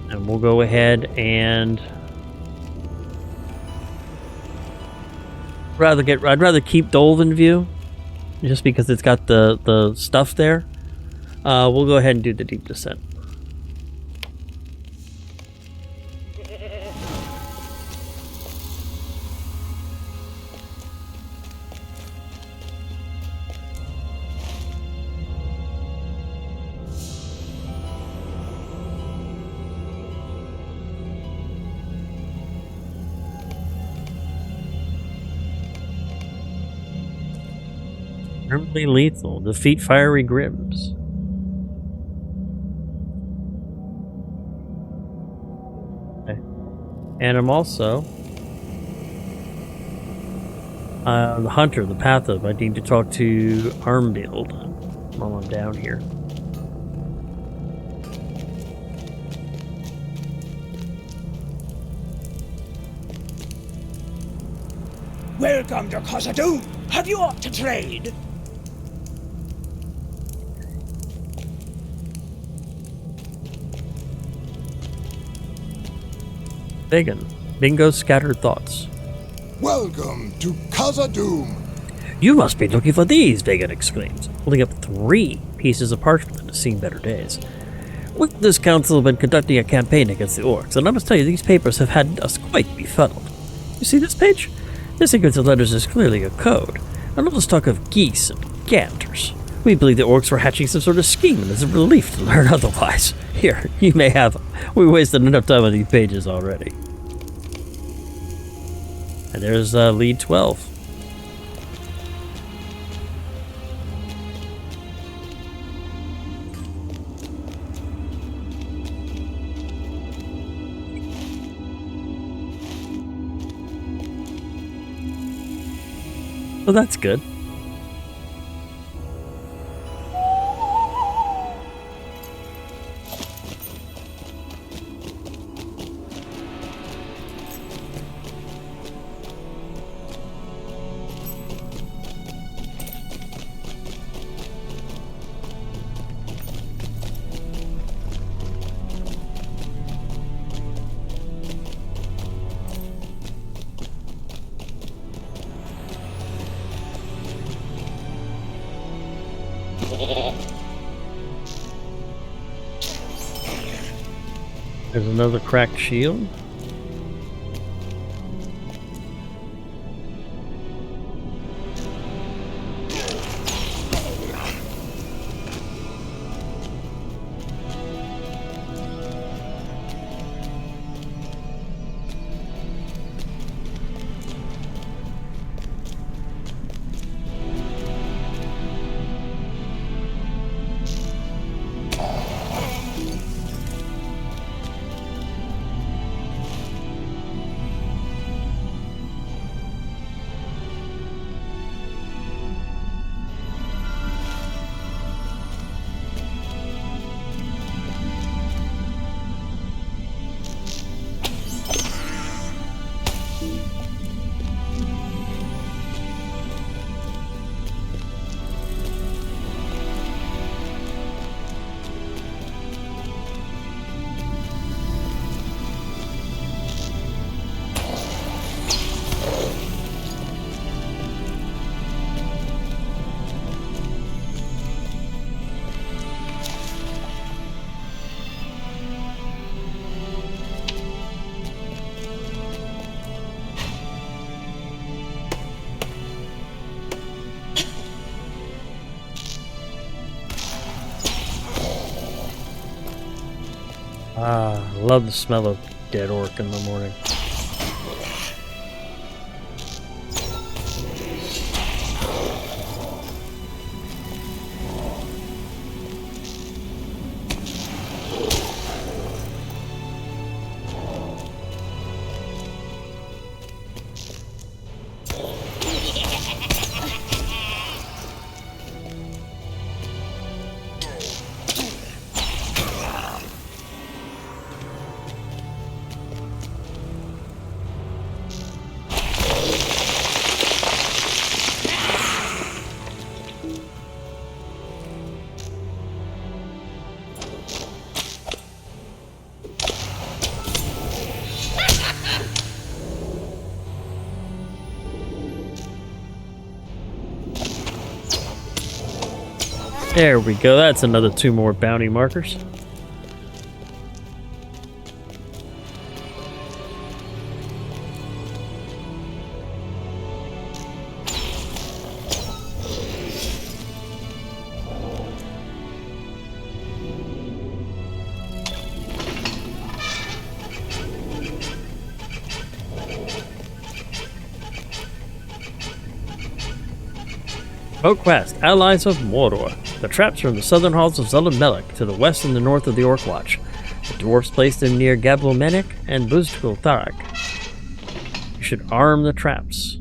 And we'll go ahead and I'd rather keep Dole in view, just because it's got the stuff there. We'll go ahead and do the deep descent. Permanently lethal. Defeat fiery grims. Okay. And I'm also the hunter, the path of. I need to talk to Armbild while I'm down here. Welcome to Khazad-dûm. Have you aught to trade? Biggin. Bingo's scattered thoughts. Welcome to Khazad-dûm. You must be looking for these, Biggin exclaims, holding up 3 pieces of parchment that have seen better days. With this council have been conducting a campaign against the orcs, and I must tell you, these papers have had us quite befuddled. You see this page? This sequence of letters is clearly a code. And all this talk of geese and ganters. We believe the orcs were hatching some sort of scheme, and it's a relief to learn otherwise. Here, you may have. We wasted enough time on these pages already. And there's lead 12. Well, that's good. There's another cracked shield. Ah, love the smell of dead orc in the morning. There we go. That's another 2 more bounty markers. Folk Quest, Allies of Mordor. The traps are in the southern halls of Zullin-Melek, to the west and the north of the Orc Watch. The dwarves placed them near Gablomenik and Buztkul Tharak. You should arm the traps.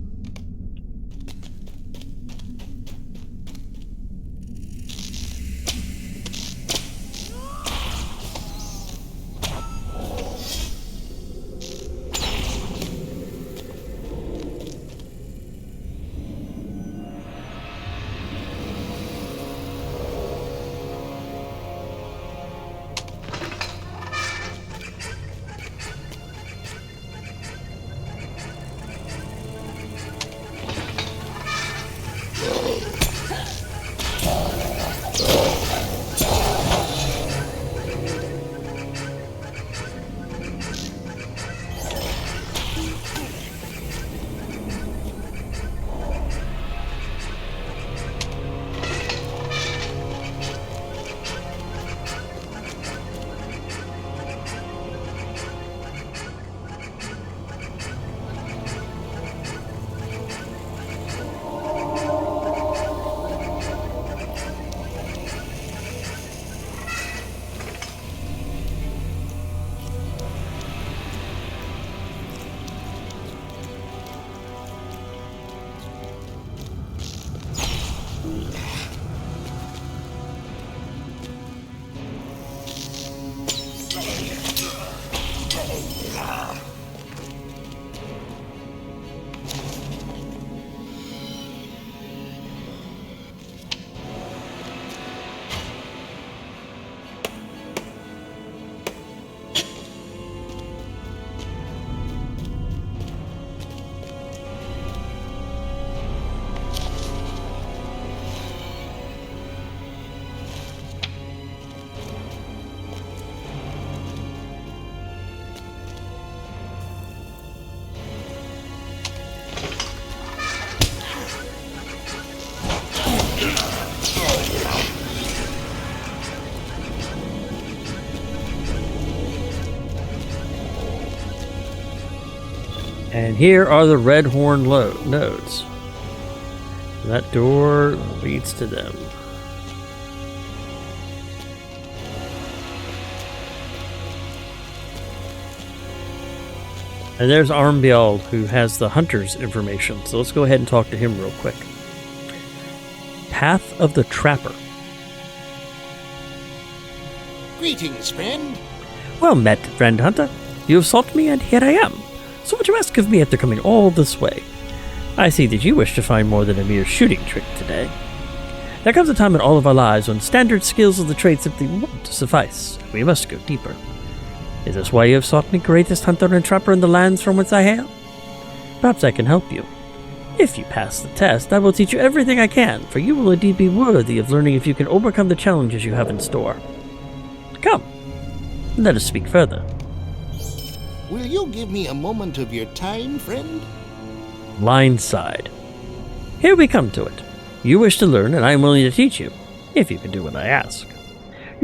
And here are the red horn nodes. That door leads to them. And there's Armbiald, who has the hunter's information. So let's go ahead and talk to him real quick. Path of the Trapper. Greetings, friend. Well met, friend hunter. You have sought me, and here I am. So what you ask of me after coming all this way? I see that you wish to find more than a mere shooting trick today. There comes a time in all of our lives when standard skills of the trade simply won't suffice. We must go deeper. Is this why you have sought me, greatest hunter and trapper in the lands from whence I hail? Perhaps I can help you. If you pass the test, I will teach you everything I can, for you will indeed be worthy of learning if you can overcome the challenges you have in store. Come, let us speak further. Will you give me a moment of your time, friend? Line side. Here we come to it. You wish to learn, and I am willing to teach you, if you can do what I ask.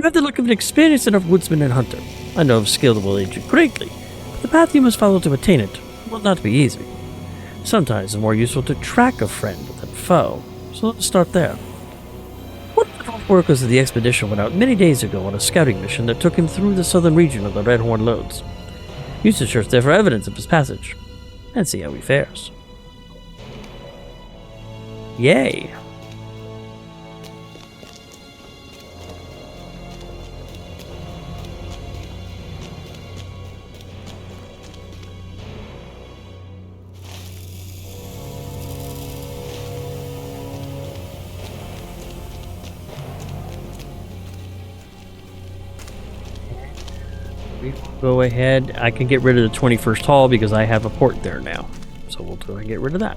You have the look of an experienced enough woodsman and hunter. I know of skill that will aid you greatly, but the path you must follow to attain it will not be easy. Sometimes it's more useful to track a friend than foe, so let's start there. One of the workers of the expedition went out many days ago on a scouting mission that took him through the southern region of the Red Horn Lodes. You should search there for evidence of his passage, and see how he fares. Yay! Go ahead. I can get rid of the 21st Hall because I have a port there now. So we'll go and get rid of that.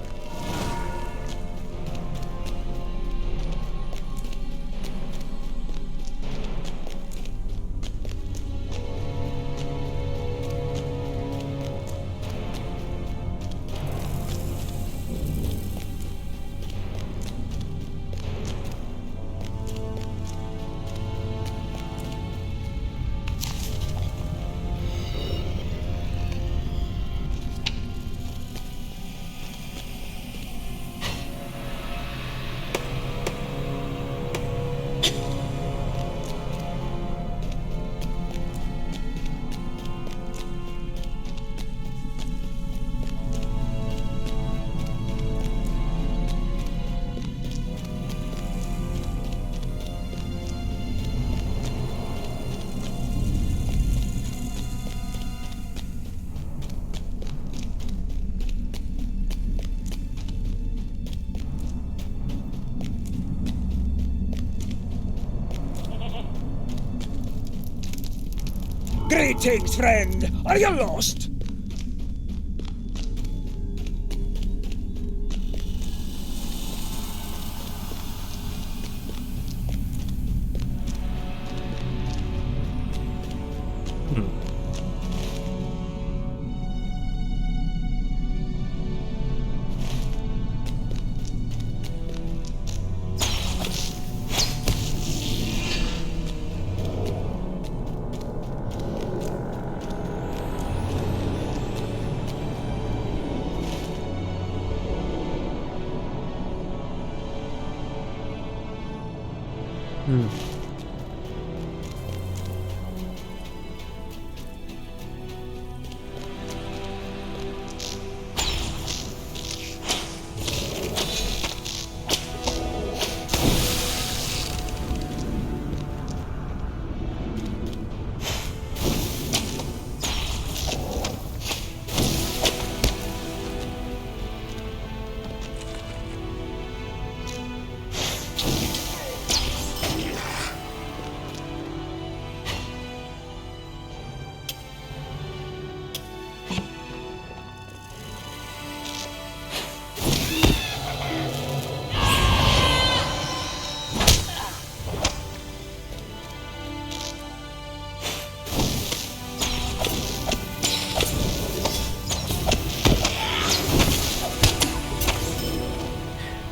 Greetings, friend. Are you lost?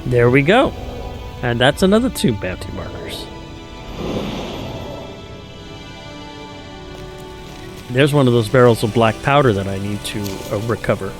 There we go. And that's another 2 bounty markers. There's one of those barrels of black powder that I need to recover.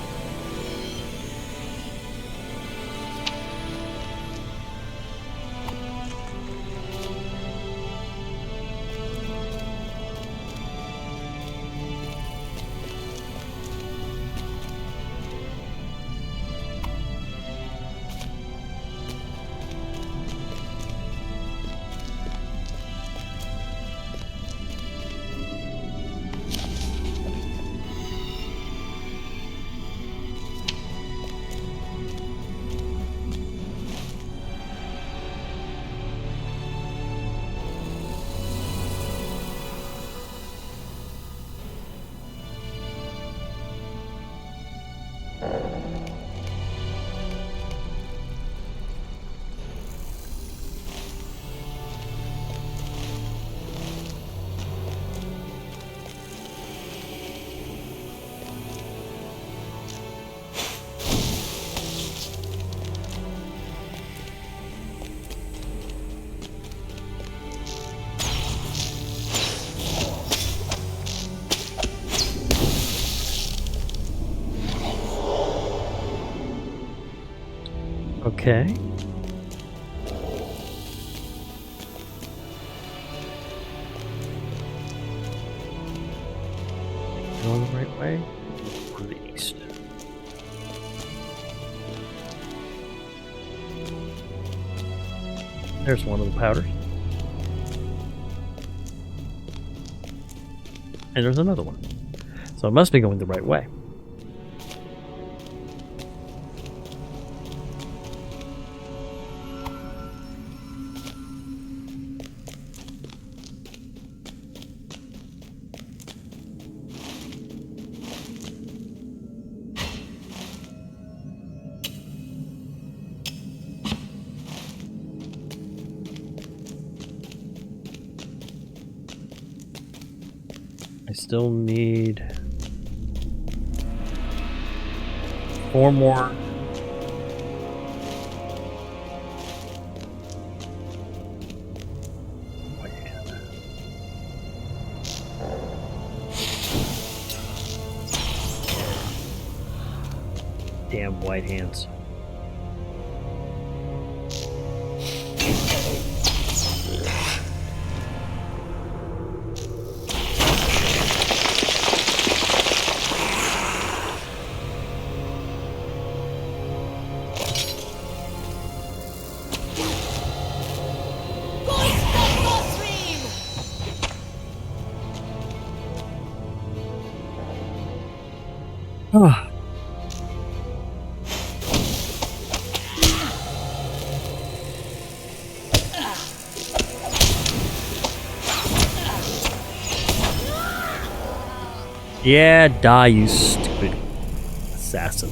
Okay. Going the right way? Or the east? There's one of the powders. And there's another one. So it must be going the right way. I still need 4 more. White hand. Damn white hands. Ah. Yeah, die, you stupid assassin.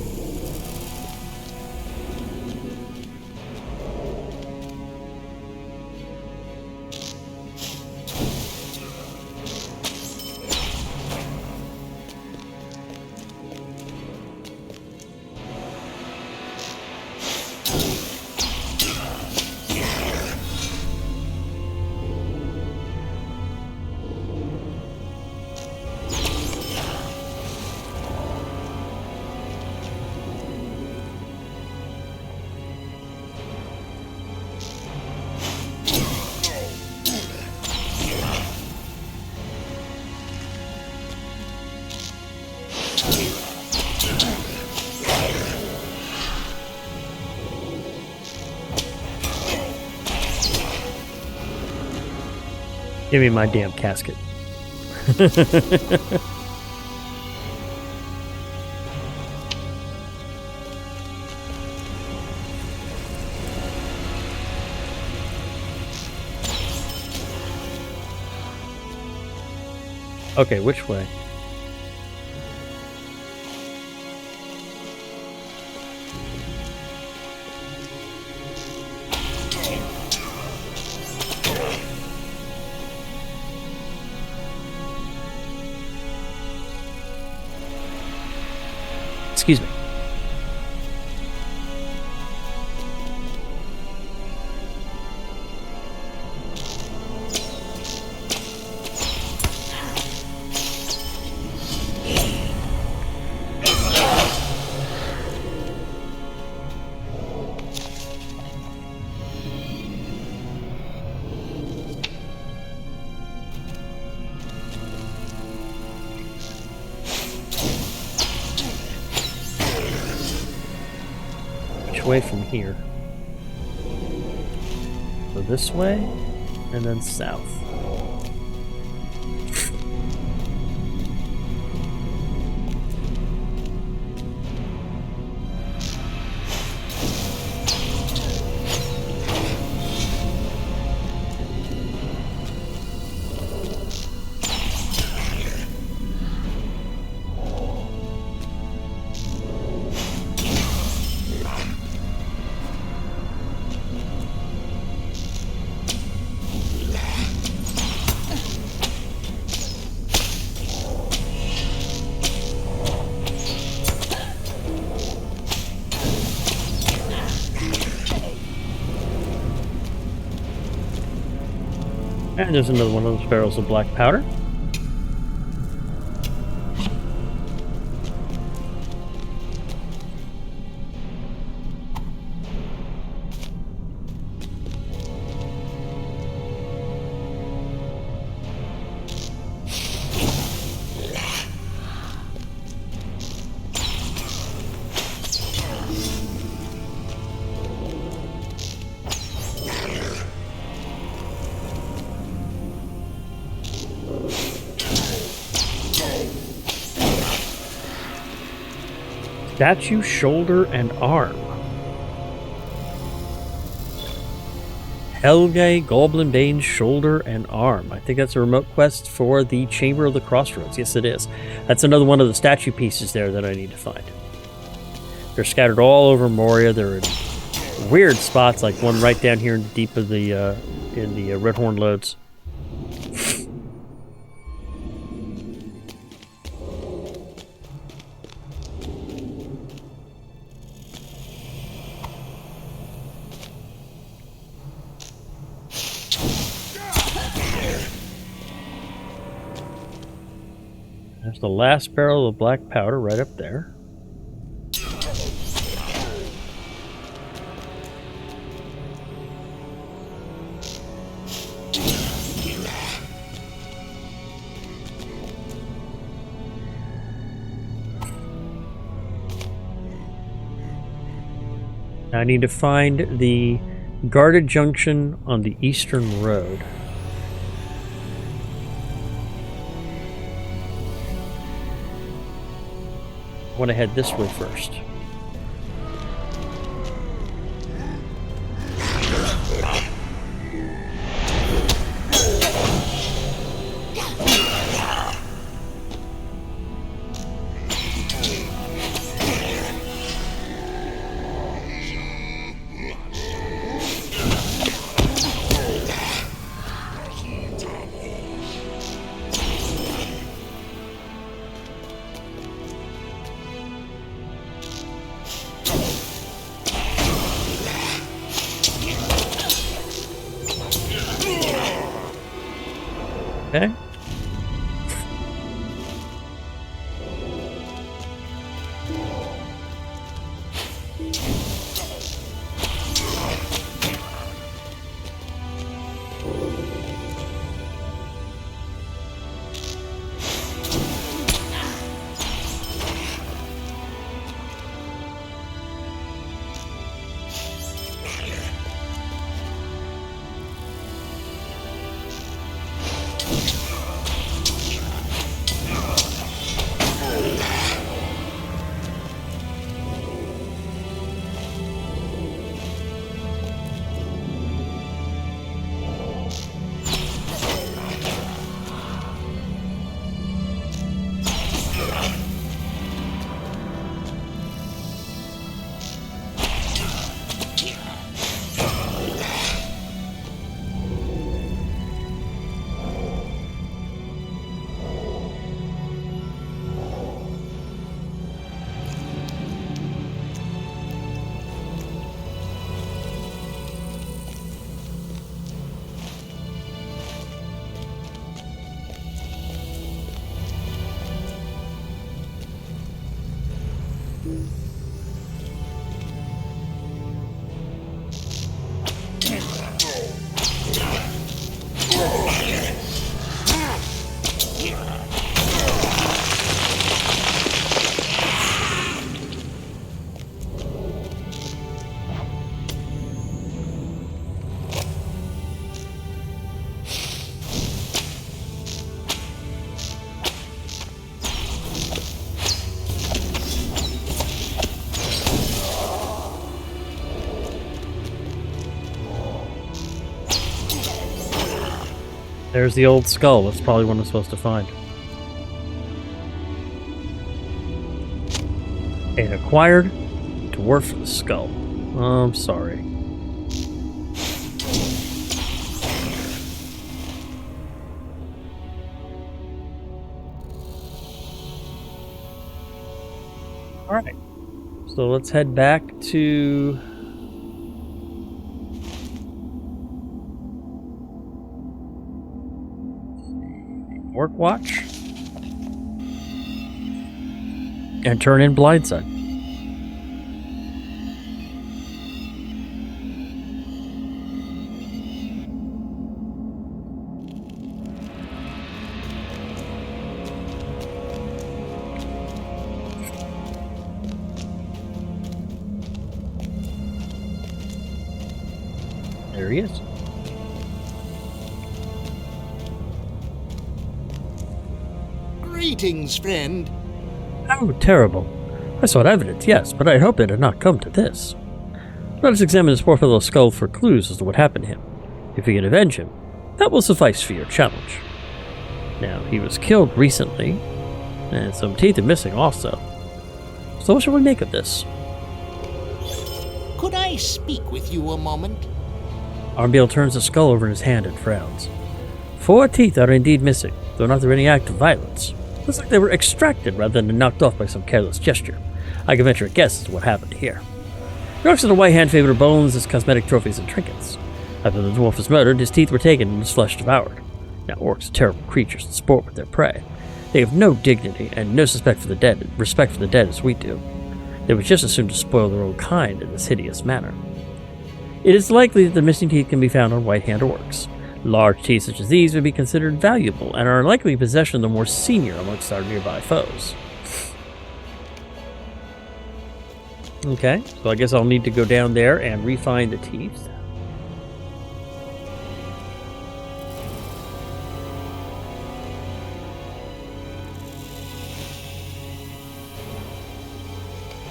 Give me my damn casket. Okay, which way? Excuse me. Way from here. So this way, and then south. And there's another one of those barrels of black powder. Statue, shoulder, and arm. Helge Goblinbane's shoulder and arm. I think that's a remote quest for the Chamber of the Crossroads. Yes, it is. That's another one of the statue pieces there that I need to find. They're scattered all over Moria. They're in weird spots, like one right down here in the deep of the Redhorn Lodes. There's the last barrel of black powder right up there. I need to find the guarded junction on the eastern road. I want to head this way first. Okay. There's the old skull. That's probably what I'm supposed to find. An acquired dwarf skull. I'm sorry. Alright. So let's head back to... Orc Watch and turn in Blindside. There he is. Greetings, friend. Oh, terrible. I sought evidence, yes, but I hoped it had not come to this. Let us examine this poor fellow's skull for clues as to what happened to him. If we can avenge him, that will suffice for your challenge. Now, he was killed recently, and some teeth are missing also. So what shall we make of this? Could I speak with you a moment? Armbiel turns the skull over in his hand and frowns. 4 teeth are indeed missing, though not through any act of violence. Looks like they were extracted rather than knocked off by some careless gesture. I can venture a guess as to what happened here. The orcs in the white hand favored bones as cosmetic trophies and trinkets. After the dwarf was murdered, his teeth were taken and his flesh devoured. Now orcs are terrible creatures that sport with their prey. They have no dignity and no respect for the dead as we do. They would just as soon to spoil their own kind in this hideous manner. It is likely that the missing teeth can be found on white hand orcs. Large teeth such as these would be considered valuable and are likely possession of the more senior amongst our nearby foes. Okay, so I guess I'll need to go down there and refine the teeth.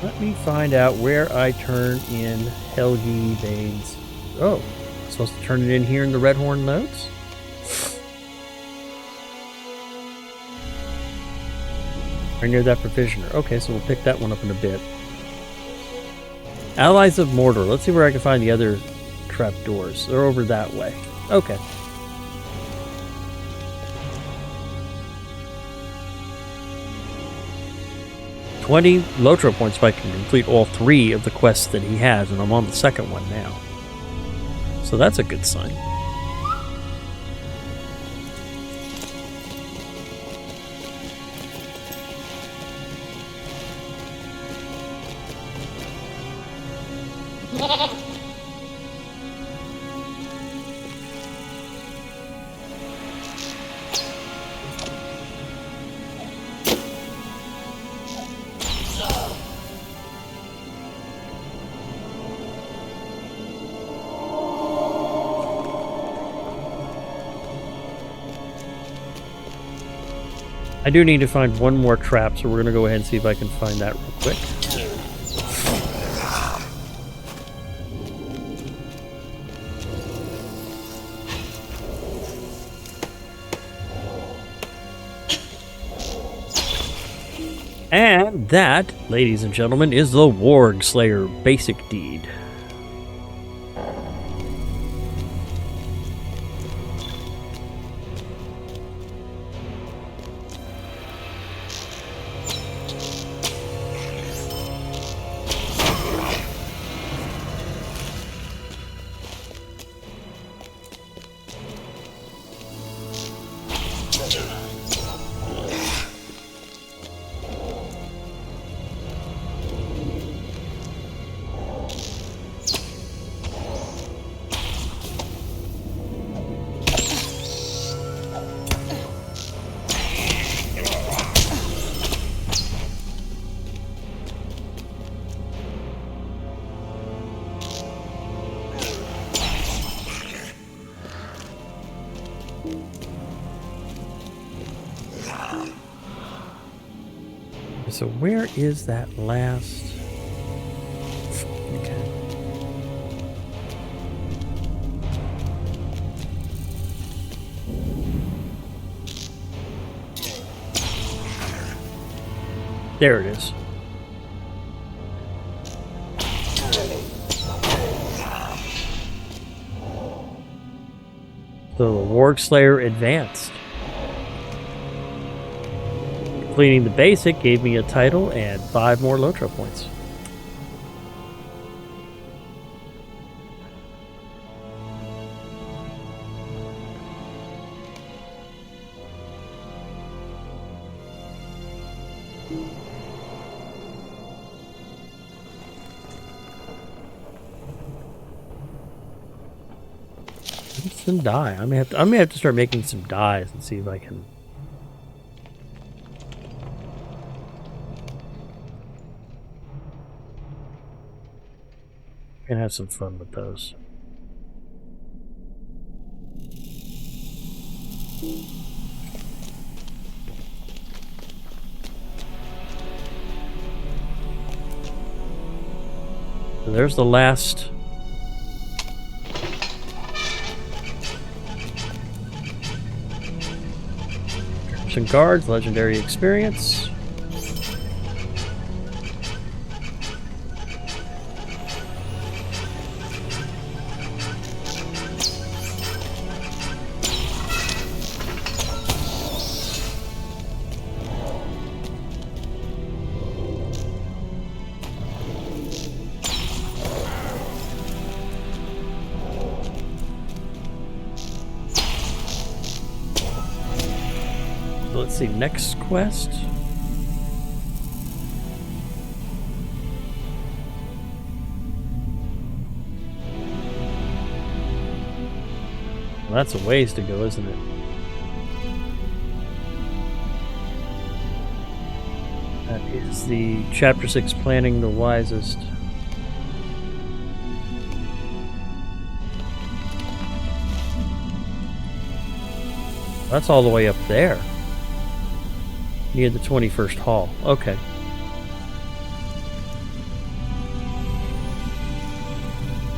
Let me find out where I turn in Helgi Bane's. Oh, I'm supposed to turn it in here in the Redhorn notes? Right near that provisioner. Okay, so we'll pick that one up in a bit. Allies of Mordor. Let's see where I can find the other trapdoors. They're over that way. Okay. $20 LOTRO points if I can complete all 3 of the quests that he has, and I'm on the second one now. So that's a good sign. I do need to find one more trap, so we're going to go ahead and see if I can find that real quick. And that, ladies and gentlemen, is the Warg Slayer basic deed. So where is that last? Okay. There it is. So the Warg Slayer advanced. Completing the basic gave me a title and 5 more LOTRO points. Some dye. I may have to start making some dyes and see if I can. Can have some fun with those. So there's the last. Some guards, legendary experience. Let's see, next quest. Well, that's a ways to go, isn't it? That is the Chapter 6 Planning the Wisest. That's all the way up there. Near the 21st Hall. Okay.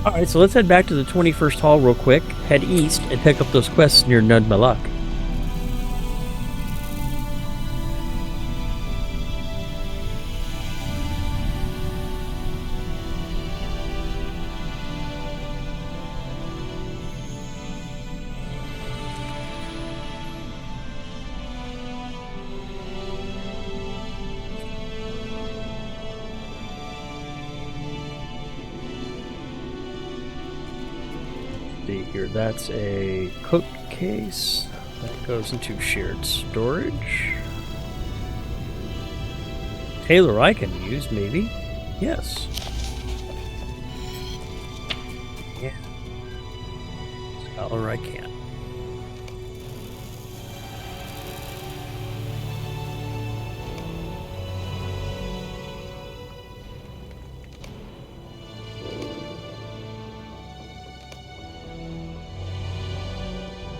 Alright, so let's head back to the 21st Hall real quick, head east, and pick up those quests near Nud Malak. Here, that's a cook case that goes into shared storage. Tailor I can use, maybe. Yes. Yeah. Scholar I can.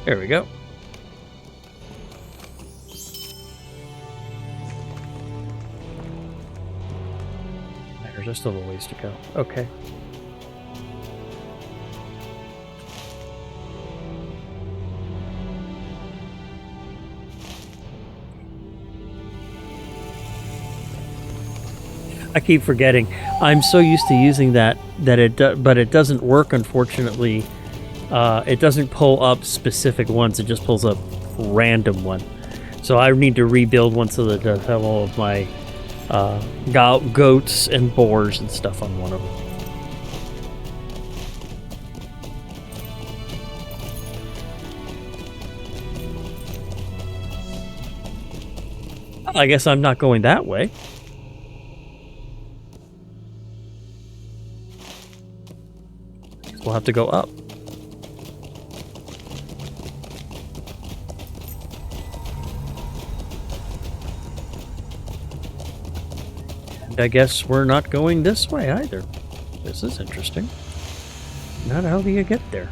There we go. There's still a ways to go. Okay. I keep forgetting. I'm so used to using that but it doesn't work, unfortunately. It doesn't pull up specific ones, it just pulls up random one. So I need to rebuild one so that it does have all of my goats and boars and stuff on one of them. I guess I'm not going that way. We'll have to go up. I guess we're not going this way either. This is interesting. Now how do you get there?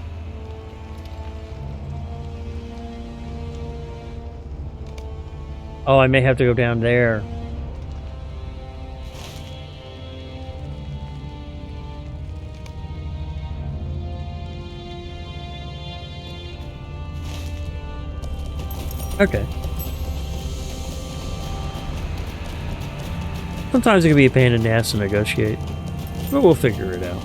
Oh, I may have to go down there. Okay. Sometimes it can be a pain in the ass to negotiate, but we'll figure it out.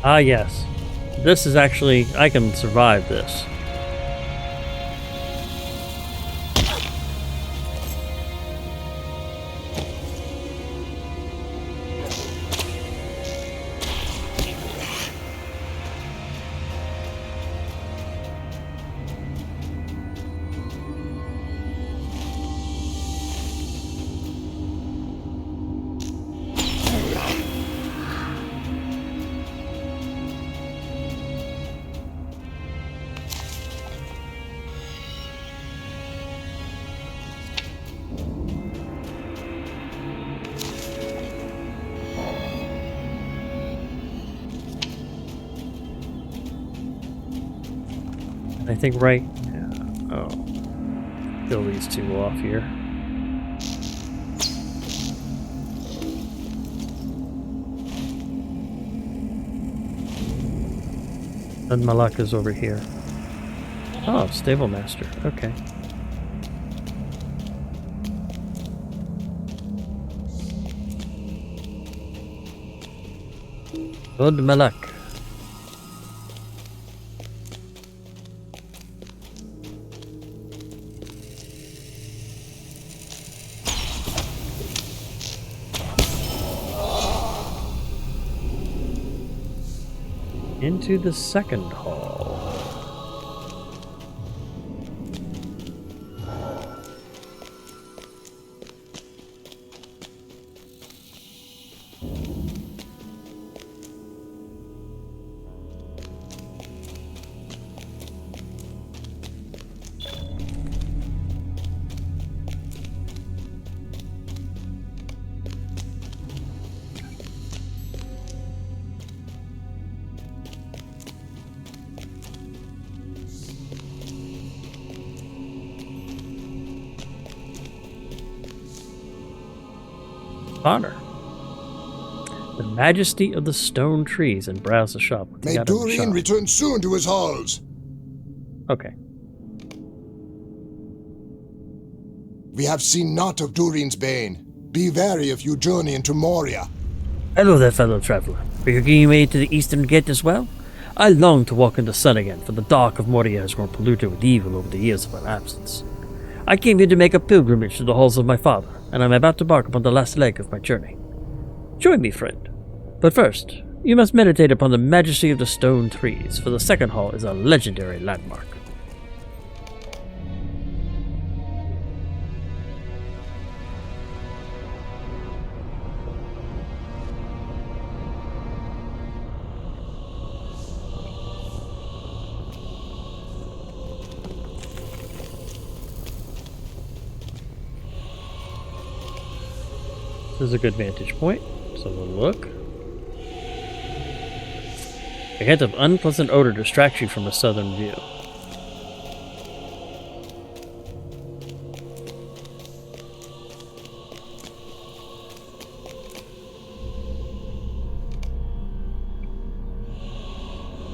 Ah, yes. This is actually... I can survive this. I think right... Yeah. Oh. Kill these two off here. And Malaka's over here. Oh, Stable Master. Okay. Good Malak. Into the second hall. Honor. The majesty of the stone trees, and browse the shop. May Durian return soon to his halls. Okay. We have seen naught of Durian's bane. Be wary if you journey into Moria. Hello there, fellow traveler. Are you getting way to the eastern gate as well? I long to walk in the sun again, for the dark of Moria has grown polluted with evil over the years of our absence. I came here to make a pilgrimage to the halls of my father, and I'm about to embark upon the last leg of my journey. Join me, friend. But first, you must meditate upon the majesty of the stone trees, for the second hall is a legendary landmark. This is a good vantage point. So we'll look. A hint of unpleasant odor distracts you from a southern view.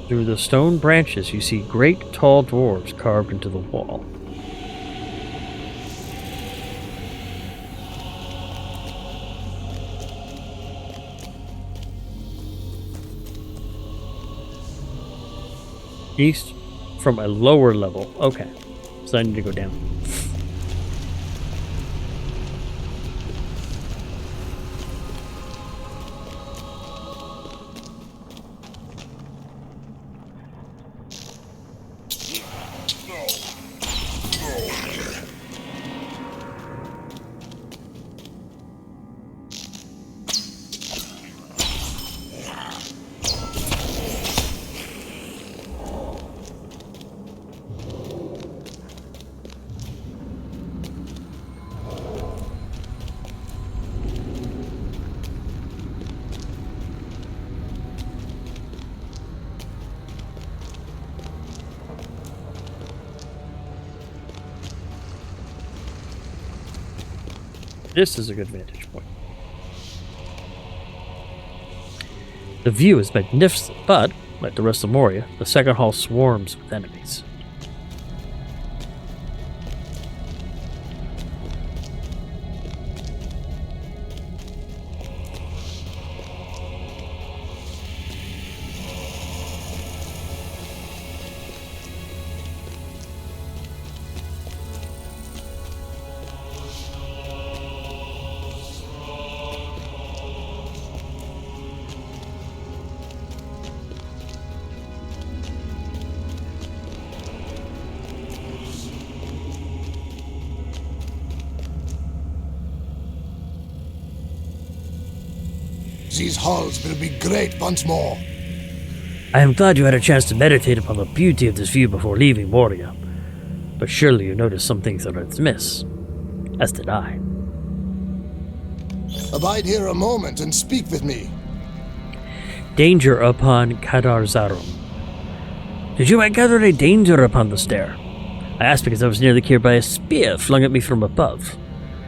Through the stone branches, you see great tall dwarves carved into the wall. East from a lower level. Okay. So I need to go down. This is a good vantage point. The view is magnificent, but, like the rest of Moria, the second hall swarms with enemies. These halls will be great once more. I am glad you had a chance to meditate upon the beauty of this view before leaving Moria. But surely you noticed some things that are amiss. As did I. Abide here a moment and speak with me. Danger upon Kadar Zarum. Did you encounter any danger upon the stair? I asked because I was nearly killed by a spear flung at me from above.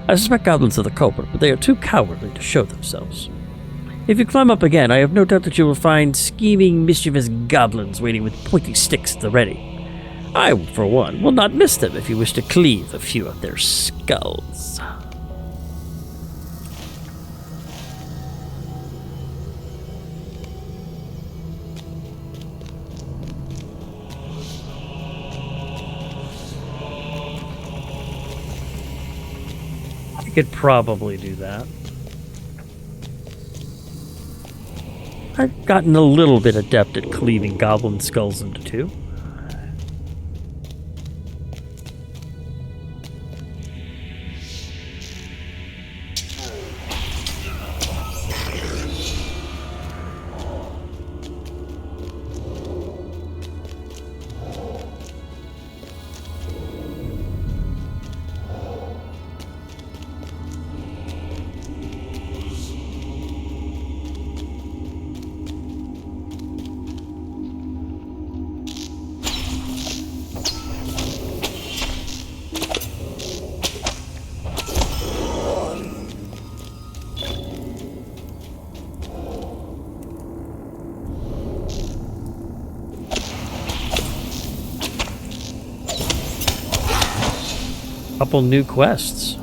I suspect goblins are the culprit, but they are too cowardly to show themselves. If you climb up again, I have no doubt that you will find scheming, mischievous goblins waiting with pointy sticks at the ready. I, for one, will not miss them if you wish to cleave a few of their skulls. I could probably do that. I've gotten a little bit adept at cleaving goblin skulls into two. Couple new quests.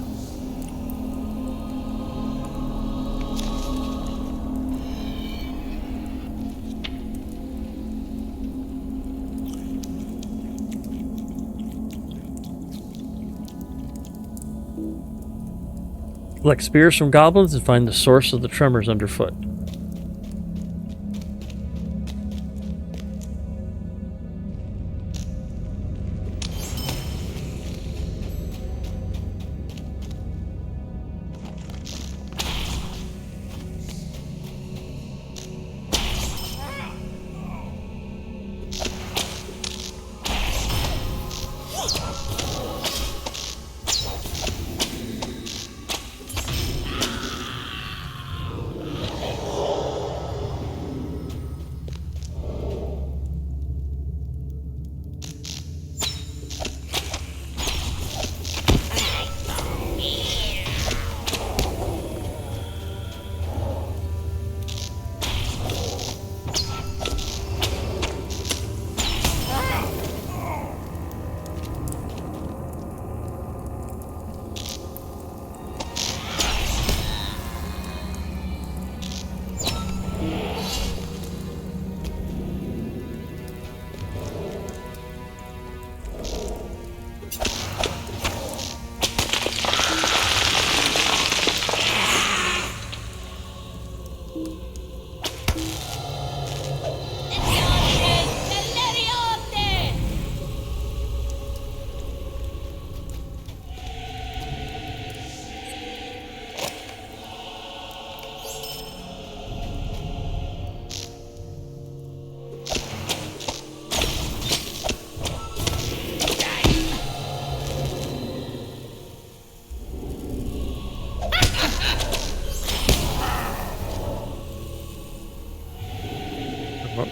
Collect spears from goblins and find the source of the tremors underfoot.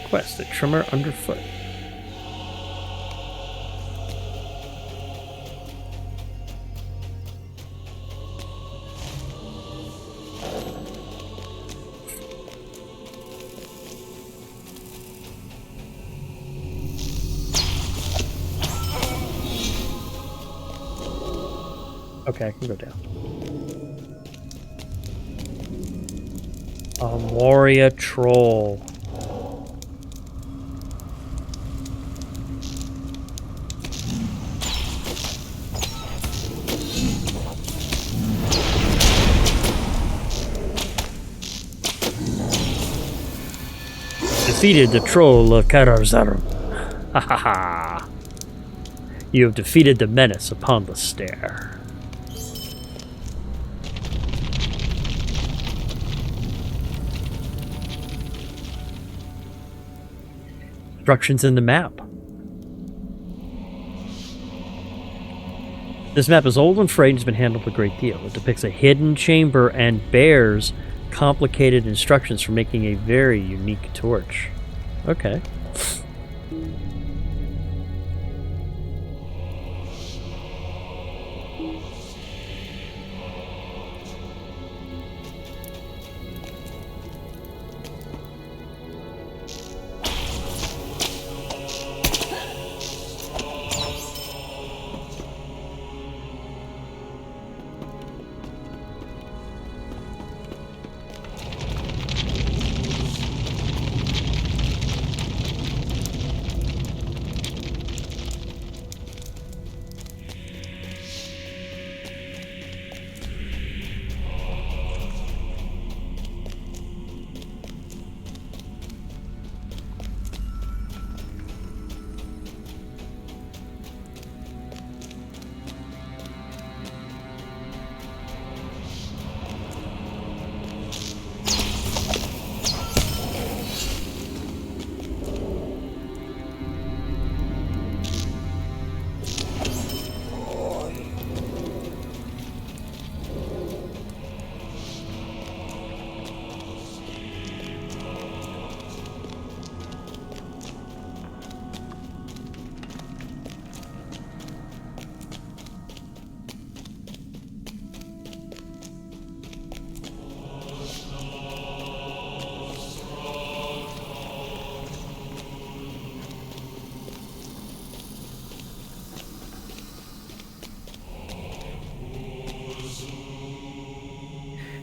Quest, the tremor underfoot. Okay, I can go down. A Moria troll. Defeated the troll of Kadar. Ha ha ha. You have defeated the menace upon the stair. Instructions in the map. This map is old and frayed and has been handled a great deal. It depicts a hidden chamber and bears complicated instructions for making a very unique torch. Okay.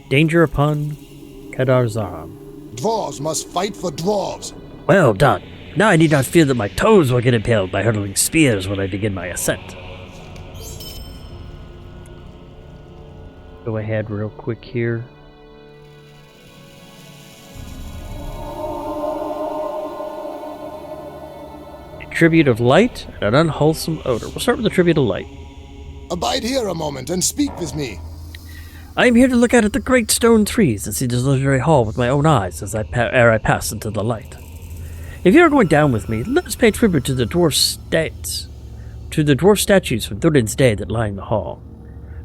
Danger upon Kadarzam. Dwarves must fight for dwarves. Well done. Now I need not fear that my toes will get impaled by hurtling spears when I begin my ascent. Go ahead real quick here. A tribute of light and an unwholesome odor. We'll start with the tribute of light. Abide here a moment and speak with me. I am here to look out at the great stone trees and see this legendary hall with my own eyes as I pass into the light. If you are going down with me, let us pay tribute to the dwarf statues from Durin's day that line the hall.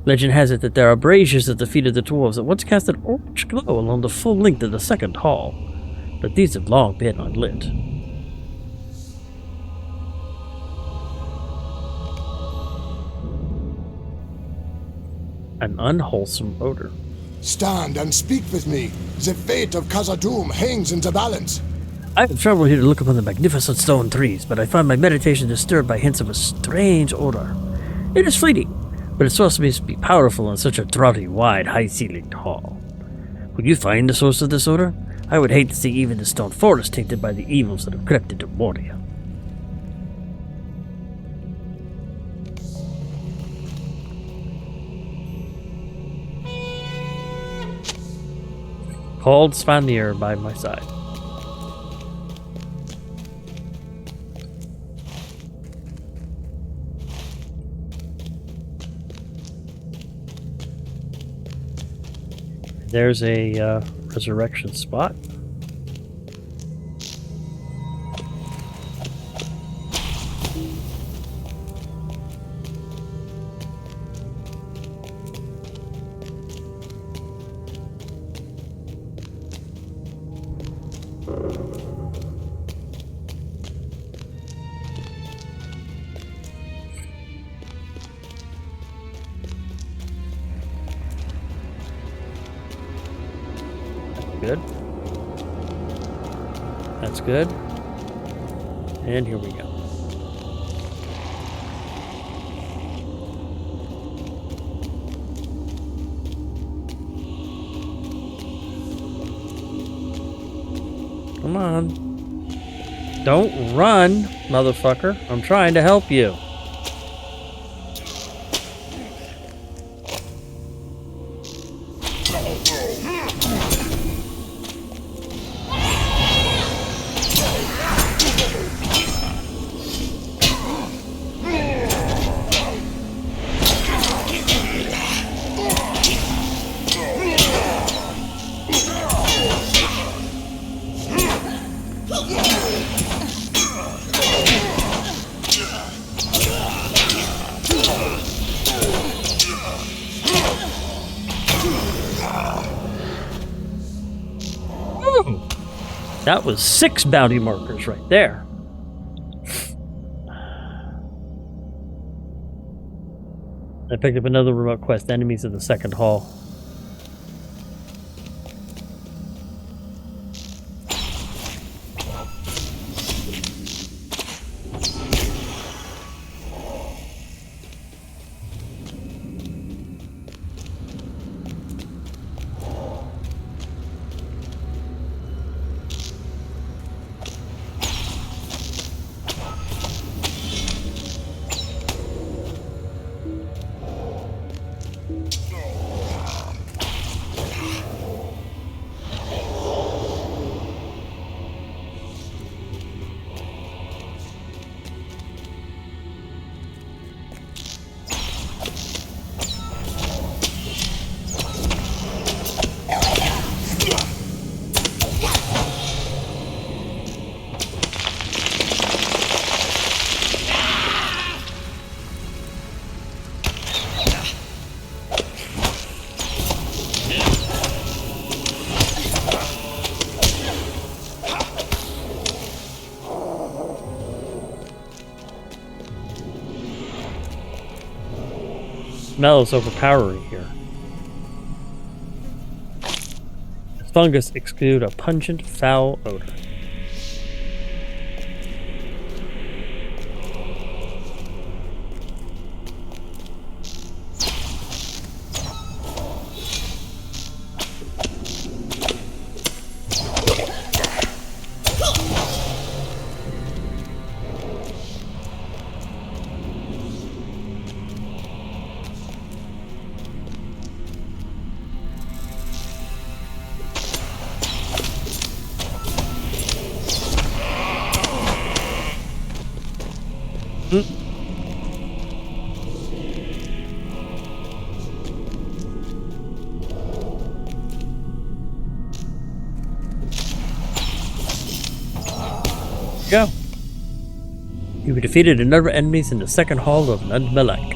Legend has it that there are braziers at the feet of the dwarves that once cast an orange glow along the full length of the second hall, but these have long been unlit. An unwholesome odor. Stand and speak with me. The fate of Khazad-dûm hangs in the balance. I have traveled here to look upon the magnificent stone trees, but I find my meditation disturbed by hints of a strange odor. It is fleeting, but its source must be powerful in such a draughty, wide, high-ceilinged hall. Will you find the source of this odor? I would hate to see even the stone forest tainted by the evils that have crept into Moria. Called Svanir by my side. There's a resurrection spot. Good. That's good. And here we go. Come on. Don't run, motherfucker. I'm trying to help you. That was 6 bounty markers right there. I picked up another remote quest, enemies in the second hall. Smell is overpowering here. Fungus exude a pungent, foul odor. Go. You defeated a number of enemies in the second hall of Nundmelek.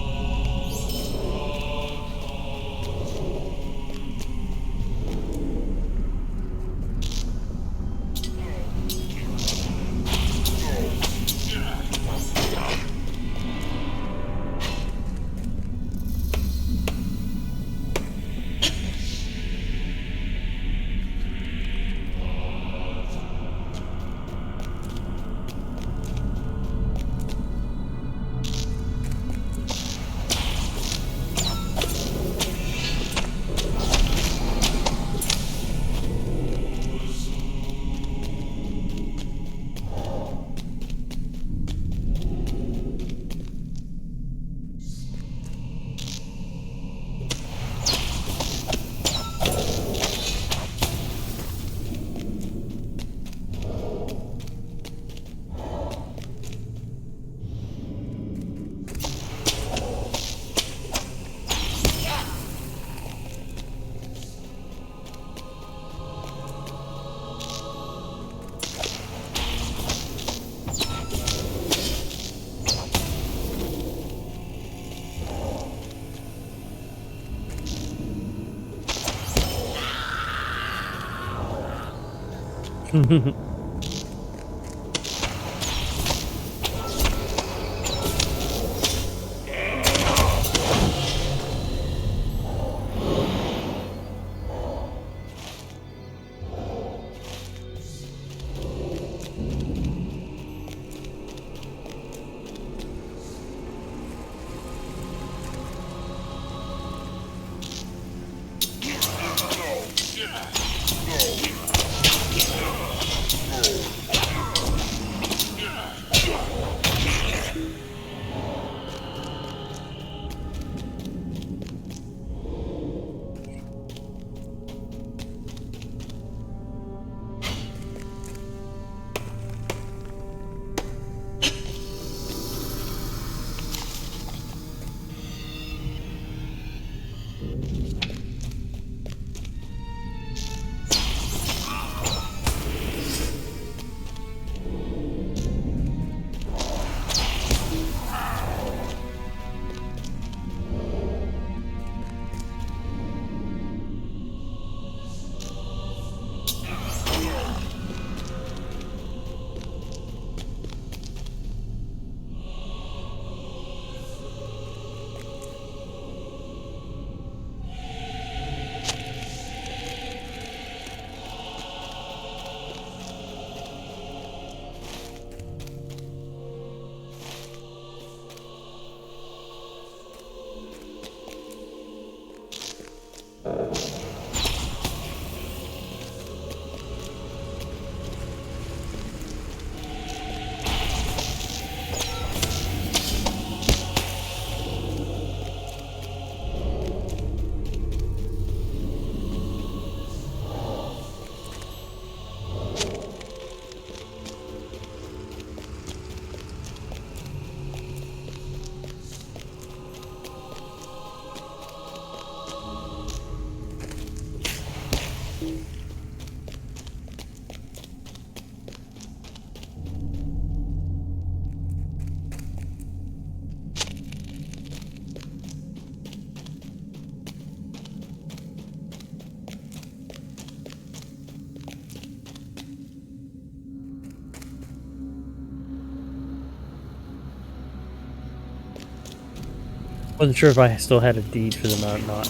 Wasn't sure if I still had a deed for them or not.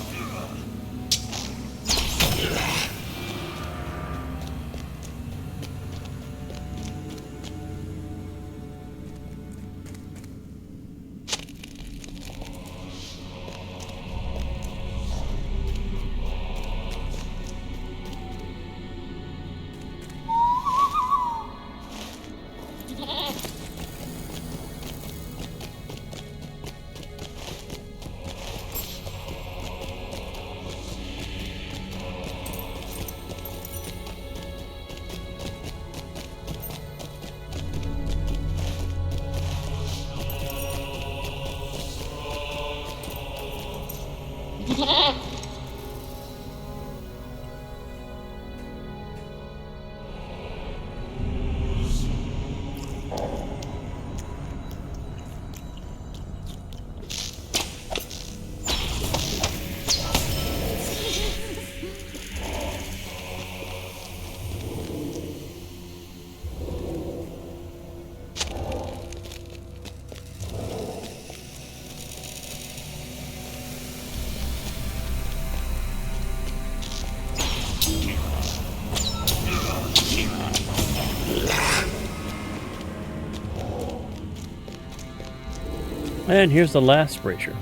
And here's the last brazier.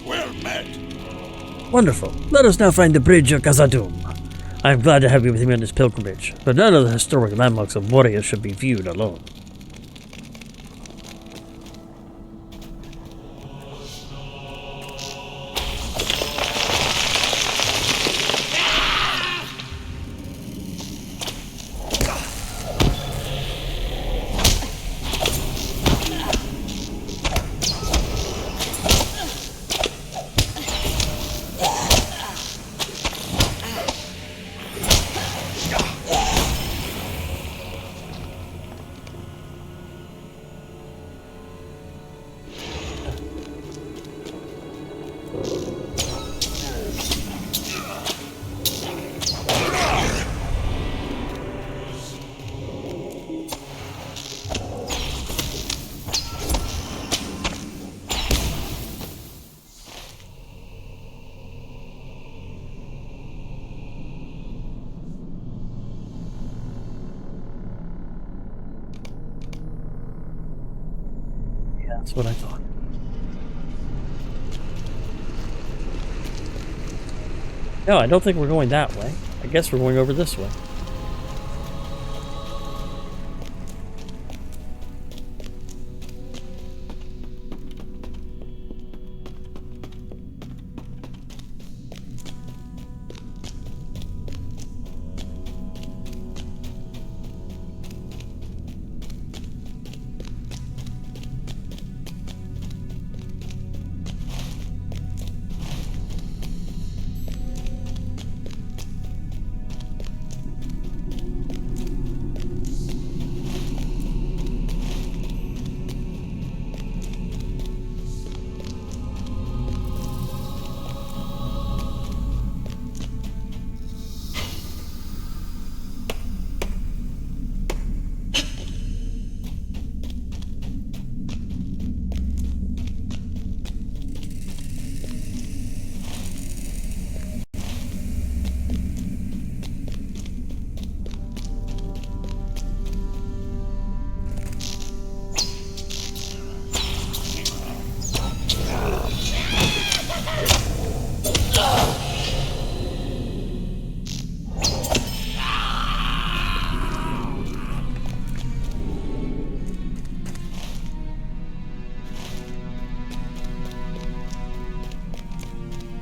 Well met. Wonderful. Let us now find the bridge of Khazad-dûm. I am glad to have you with me on this pilgrimage, but none of the historic landmarks of Moria should be viewed alone. That's what I thought. No, I don't think we're going that way. I guess we're going over this way.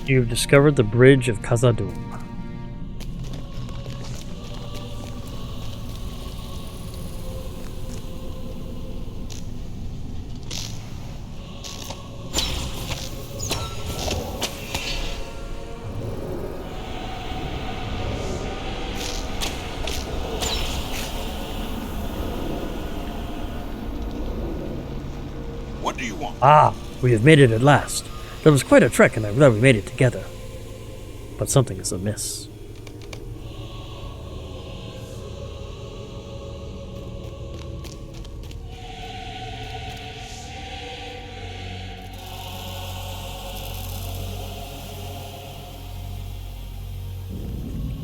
You've discovered the bridge of Khazad-dûm. What do you want? Ah, we have made it at last. That was quite a trek, and I'm glad we made it together. But something is amiss.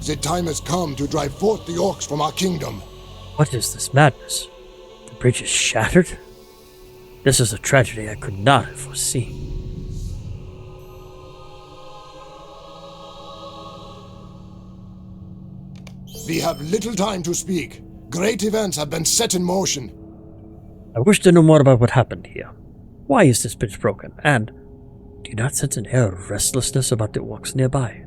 The time has come to drive forth the orcs from our kingdom. What is this madness? The bridge is shattered? This is a tragedy I could not have foreseen. We have little time to speak. Great events have been set in motion. I wish to know more about what happened here. Why is this bridge broken? And do you not sense an air of restlessness about the orcs nearby?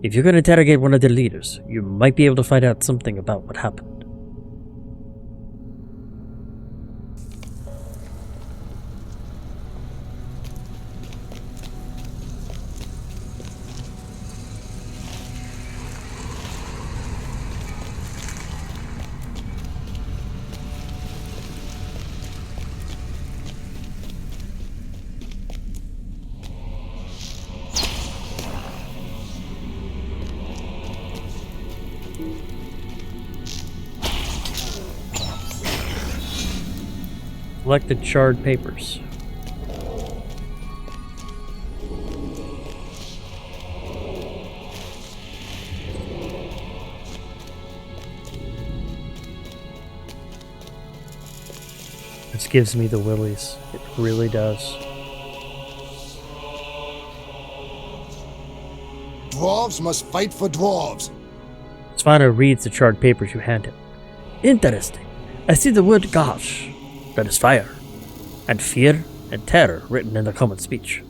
If you can interrogate one of their leaders, you might be able to find out something about what happened. Collected charred papers. This gives me the willies. It really does. Dwarves must fight for dwarves. Svana reads the charred papers you hand him. Interesting. I see the word gosh. That is fire, and fear and terror written in the common speech.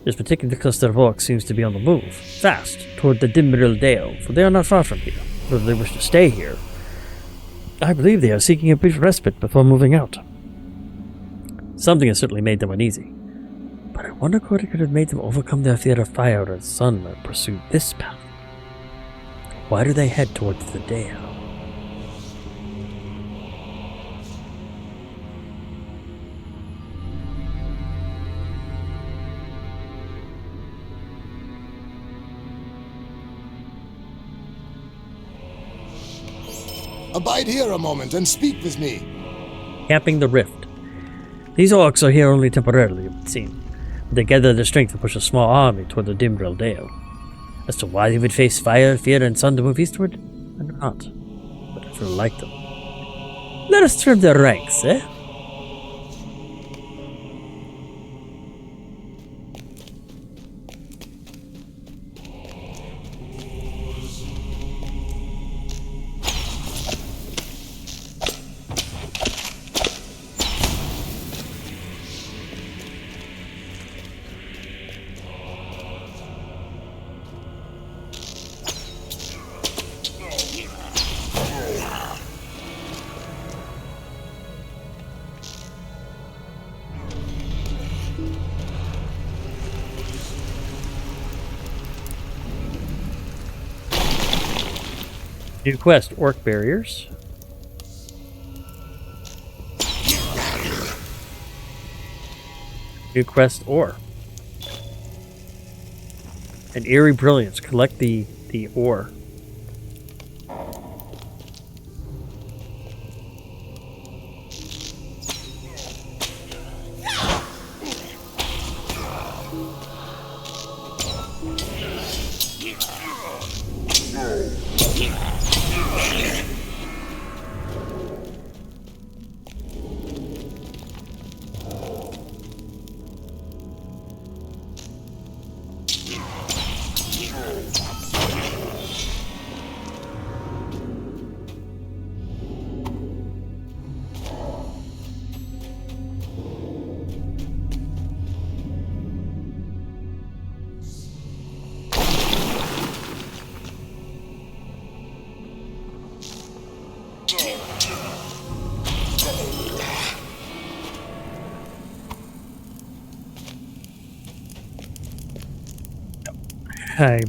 This particular cluster of orcs seems to be on the move, fast, toward the Dimbril Dale, for they are not far from here. Whether they wish to stay here, I believe they are seeking a brief respite before moving out. Something has certainly made them uneasy, but I wonder what could have made them overcome their fear of fire and sun and pursue this path. Why do they head towards the Dale? Abide here a moment and speak with me. Camping the rift. These orcs are here only temporarily, it would seem. They gather their strength to push a small army toward the Dimbril Dale. As to why they would face fire, fear, and sun to move eastward, I know not. But I feel like them. Let us trim their ranks, eh? New quest, orc barriers. New quest, ore. An eerie brilliance. Collect the ore.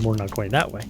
We're not going that way.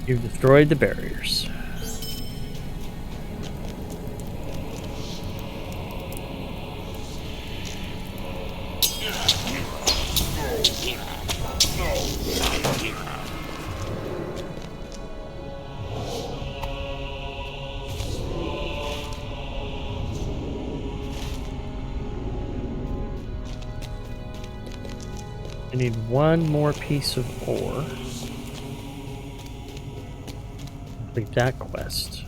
You've destroyed the barriers. I need one more piece of ore. Complete that quest.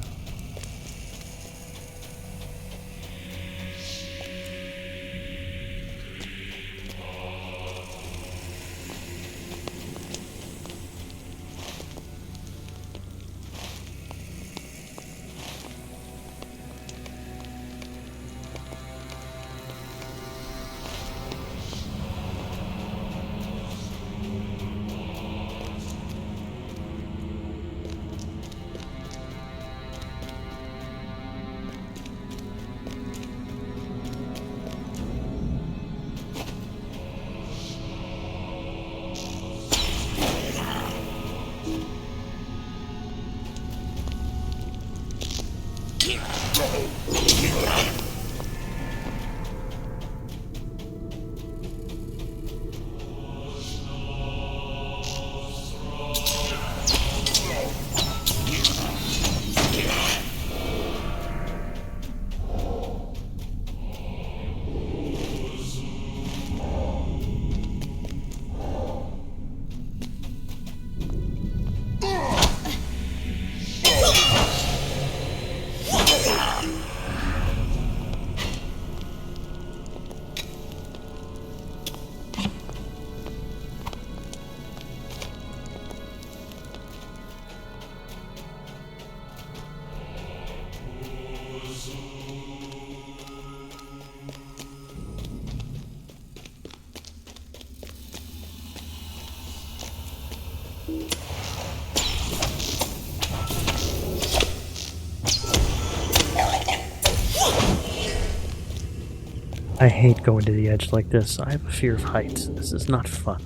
I hate going to the edge like this. I have a fear of heights. This is not fun.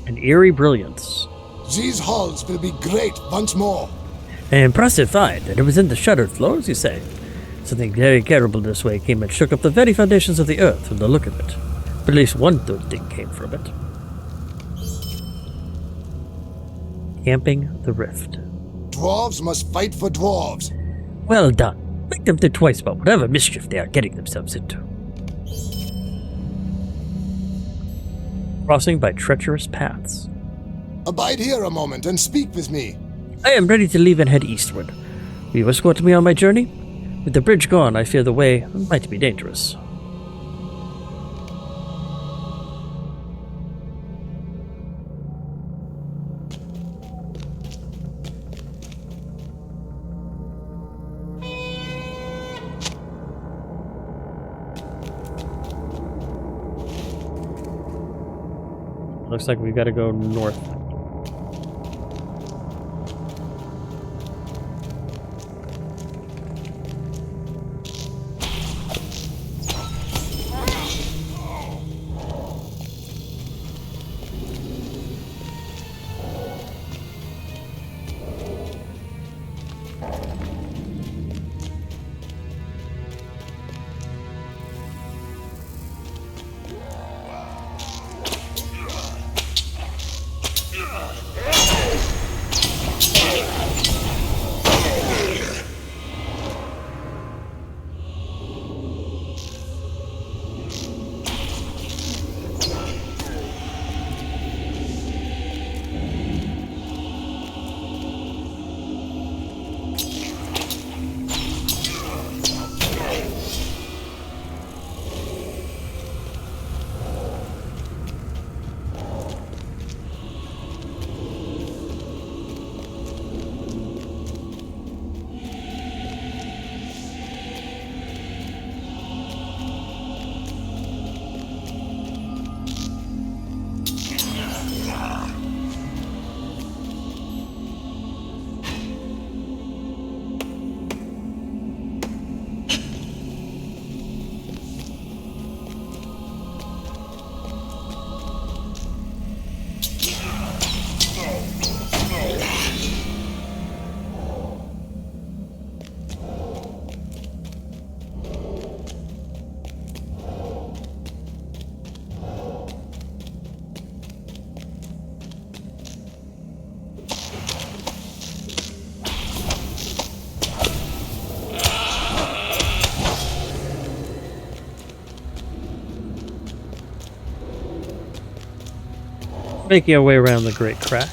An eerie brilliance. These halls will be great once more. An impressive find, and it was in the shuttered floors, you say? Something very terrible this way came and shook up the very foundations of the earth from the look of it. But at least one good thing came from it. Camping the Rift. Dwarves must fight for dwarves. Well done. Make them think twice about whatever mischief they are getting themselves into. Crossing by treacherous paths. Abide here a moment and speak with me. I am ready to leave and head eastward. Will you escort me on my journey? With the bridge gone, I fear the way might be dangerous. Looks like we've got to go north. Making our way around the Great Crack.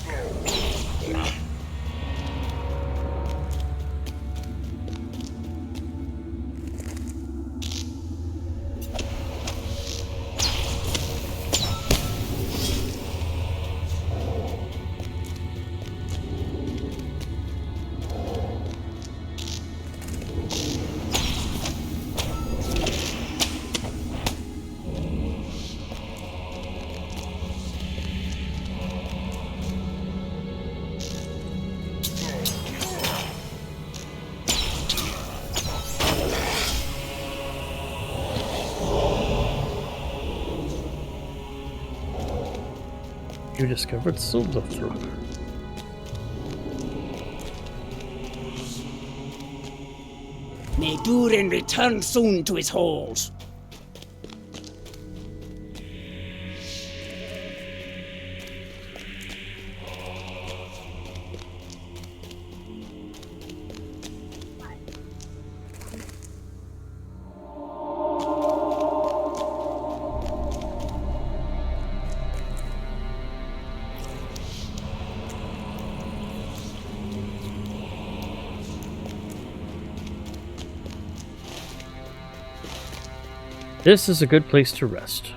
You discovered LOTRO. May Durin return soon to his halls. This is a good place to rest.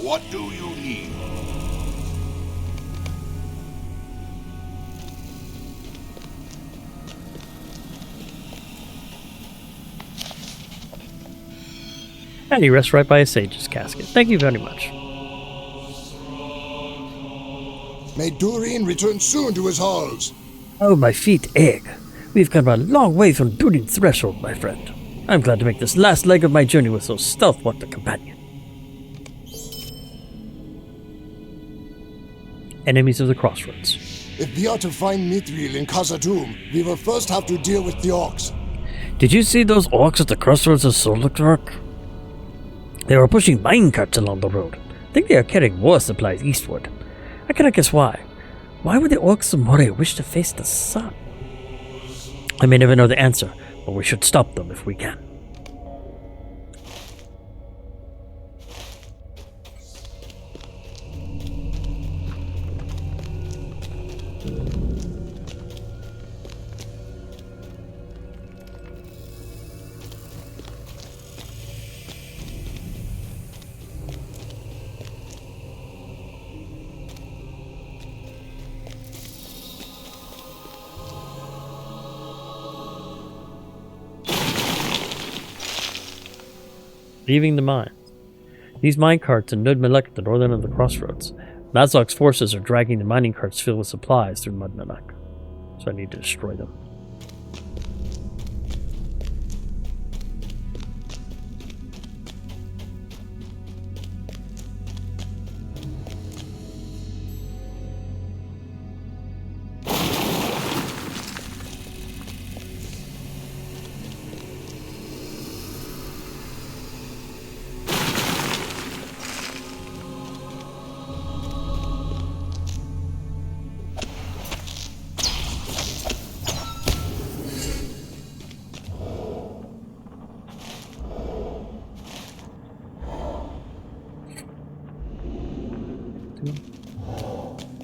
What do you need? And he rests right by a sage's casket. Thank you very much. May Durin return soon to his halls. Oh, my feet ache. We've come a long way from Durin's threshold, my friend. I'm glad to make this last leg of my journey with so stealth-walked a companion. Enemies of the crossroads. If we are to find Mithril in Khazad-dûm, we will first have to deal with the orcs. Did you see those orcs at the crossroads of Soloktork? They were pushing mine carts along the road. I think they are carrying war supplies eastward. I cannot guess why. Why would the orcs of Moria wish to face the sun? I may never know the answer, but we should stop them if we can. Leaving the mine. These mine carts in Nudmalek at the northern end of the crossroads. Mazok's forces are dragging the mining carts filled with supplies through Nudmalek, so I need to destroy them.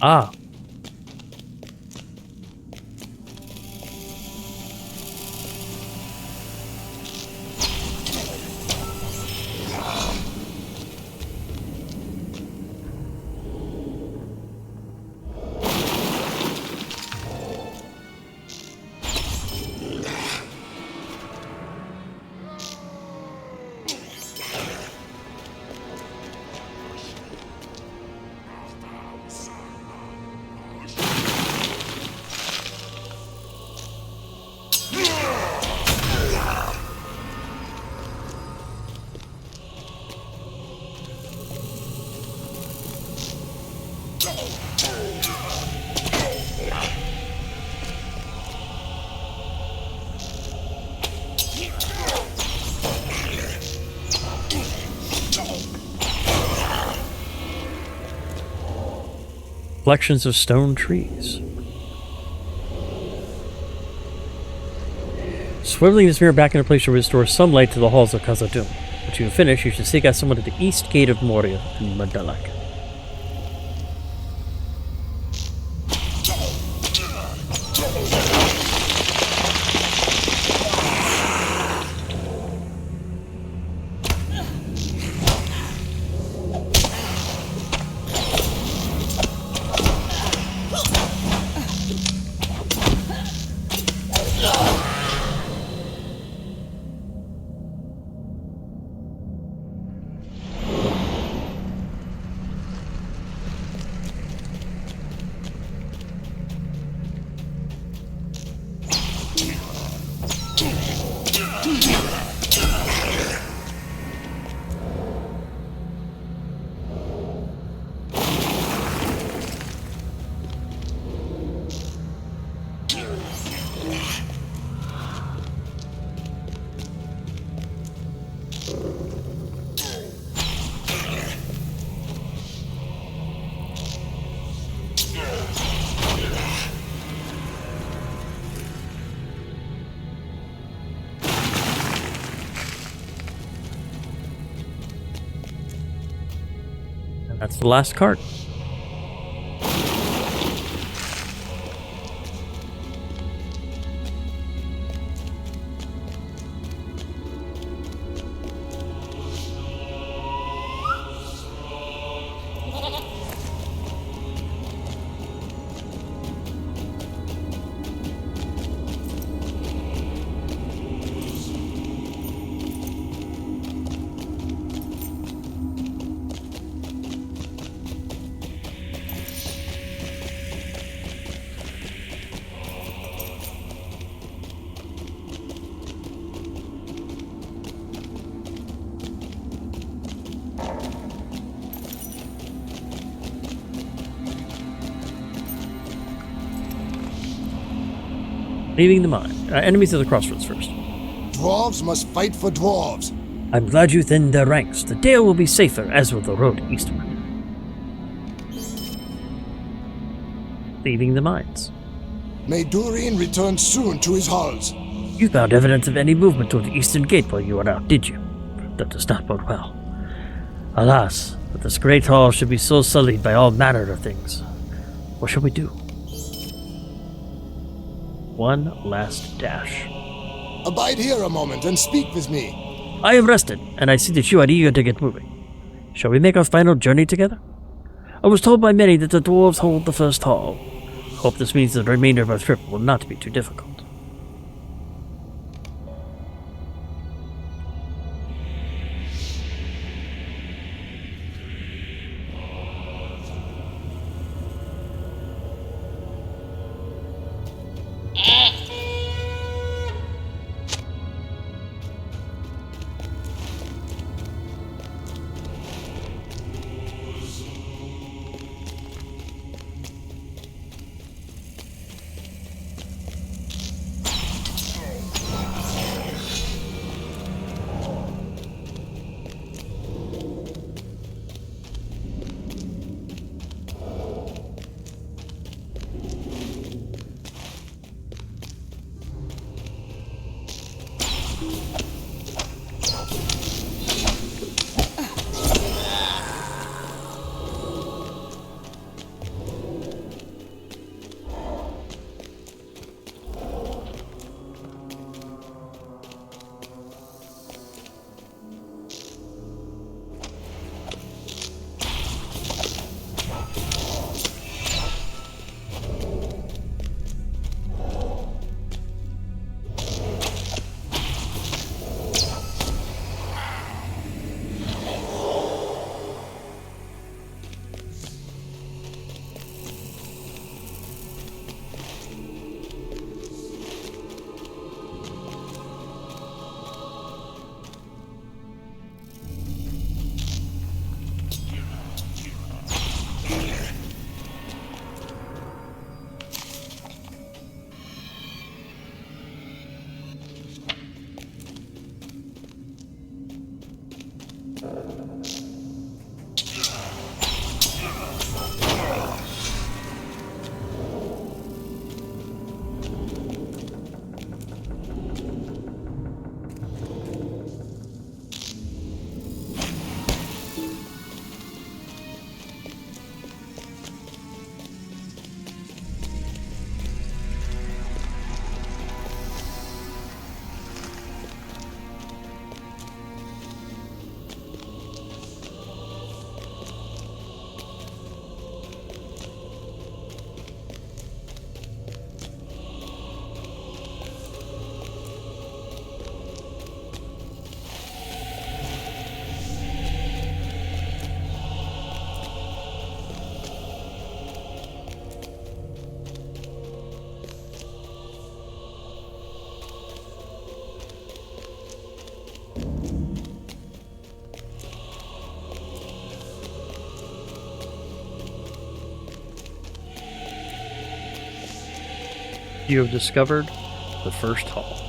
Ah. Collections of stone trees. Swiveling this mirror back into place will restore some light to the halls of Khazad-dûm. Once you finish, you should seek out someone at the east gate of Moria in Mandalak. That's the last card. Leaving the mine. Enemies at the crossroads first. Dwarves must fight for dwarves. I'm glad you thinned their ranks. The dale will be safer, as will the road eastward. Leaving the mines. May Durin return soon to his halls. You found evidence of any movement toward the eastern gate while you were out, did you? That does not bode well. Alas, that this great hall should be so sullied by all manner of things. What shall we do? One last dash. Abide here a moment and speak with me. I have rested, and I see that you are eager to get moving. Shall we make our final journey together? I was told by many that the dwarves hold the first hall. Hope this means the remainder of our trip will not be too difficult. You have discovered the first hall.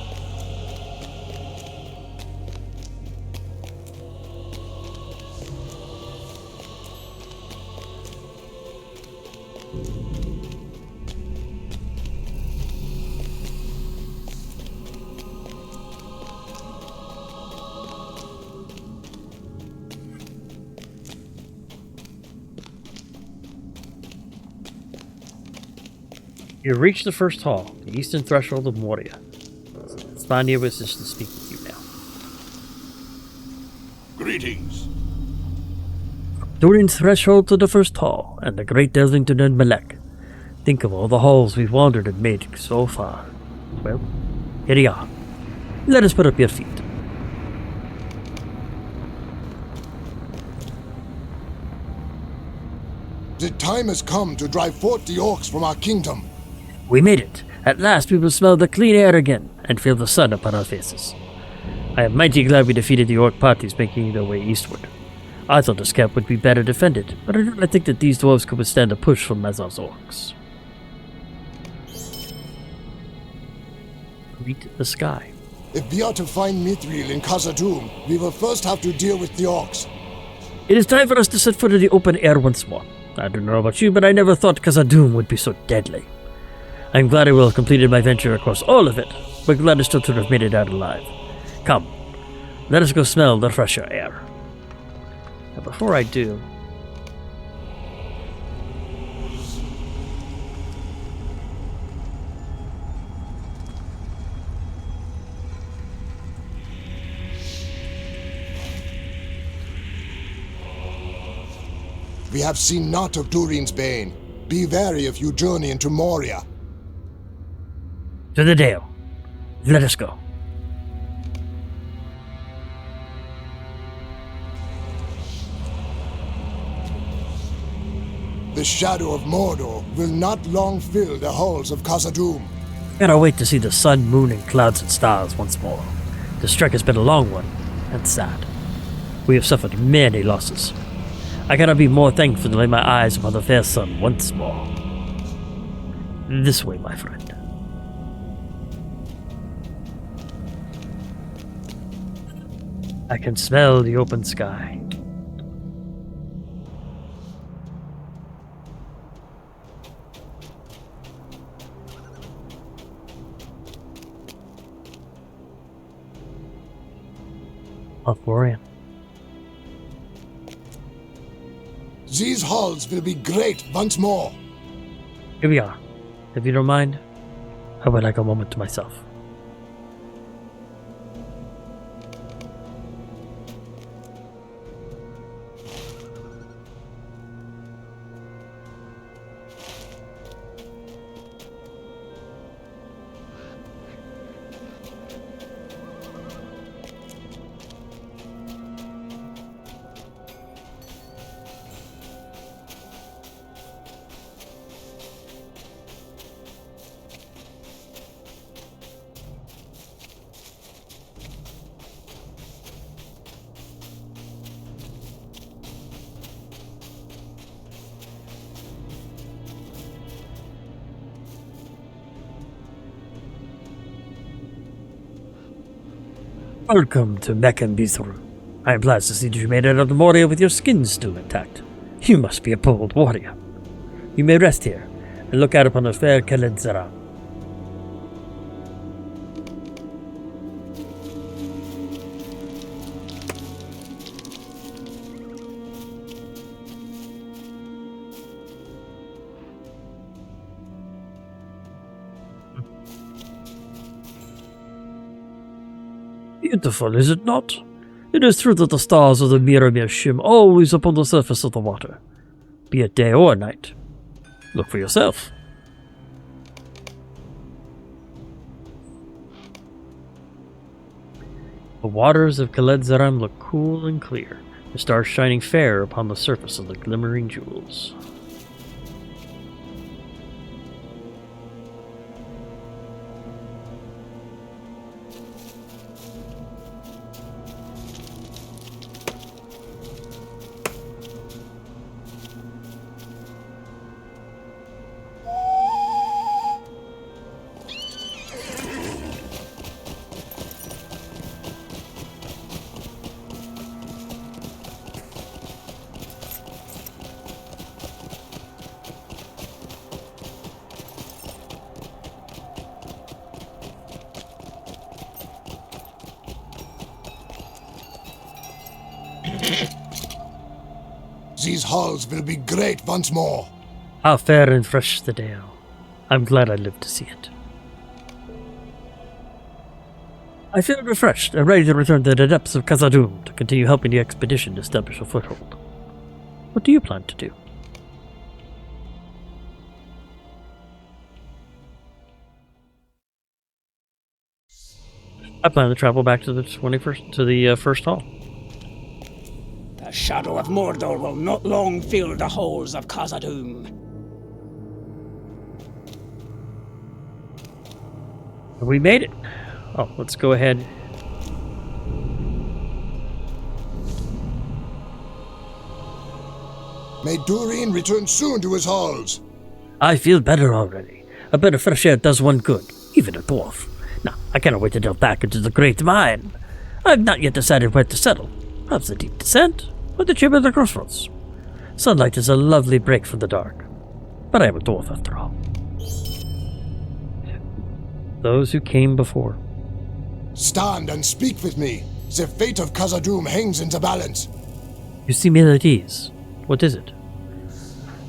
You have reached the first hall, the eastern threshold of Moria. Spandia wishes to speak with you now. Greetings. Durin threshold to the first hall, and the great Delvington and Malek. Think of all the halls we've wandered and made so far. Well, here you are. Let us put up your feet. The time has come to drive forth the orcs from our kingdom. We made it. At last we will smell the clean air again, and feel the sun upon our faces. I am mighty glad we defeated the orc parties making their way eastward. I thought this camp would be better defended, but I do not think that these dwarves could withstand a push from Mazar's orcs. Greet the sky. If we are to find Mithril in Khazad-dûm, we will first have to deal with the orcs. It is time for us to set foot in the open air once more. I don't know about you, but I never thought Khazad-dûm would be so deadly. I'm glad I will have completed my venture across all of it, but glad still to have made it out alive. Come, let us go smell the fresher air. Now, before I do, We have seen naught of Durin's bane. Be wary if you journey into Moria. to the Dale. Let us go. The shadow of Mordor will not long fill the halls of Khazad-dûm. Cannot wait to see the sun, moon, and clouds and stars once more. This trek has been a long one, and sad. We have suffered many losses. I cannot be more thankful to lay my eyes upon the fair sun once more. This way, my friend. I can smell the open sky. Lothlorian. These halls will be great once more. Here we are. If you don't mind, I would like a moment to myself. Welcome to Mechambithru. I am pleased to see that you made it out of Moria with your skin still intact. You must be a bold warrior. You may rest here and look out upon the fair Khaled-Zara. Beautiful, is it not? It is true that the stars of the Miramir shim always upon the surface of the water, be it day or night. Look for yourself. The waters of Khaled-Zaram look cool and clear, the stars shining fair upon the surface of the glimmering jewels. These halls will be great once more. How fair and fresh the day. I'm glad I lived to see it. I feel refreshed and ready to return to the depths of Khazad-dûm to continue helping the expedition establish a foothold. What do you plan to do? I plan to travel back to the first hall. The shadow of Mordor will not long fill the halls of Khazad-dûm. We made it. Oh, let's go ahead. May Durin return soon to his halls. I feel better already. A bit of fresh air does one good, even a dwarf. Now, I cannot wait to delve back into the great mine. I've not yet decided where to settle. Perhaps the deep descent, or the chamber of the crossroads. Sunlight is a lovely break from the dark. But I am a dwarf after all. Those who came before. Stand and speak with me. The fate of Khazad-dûm hangs in the balance. You seem ill at ease. What is it?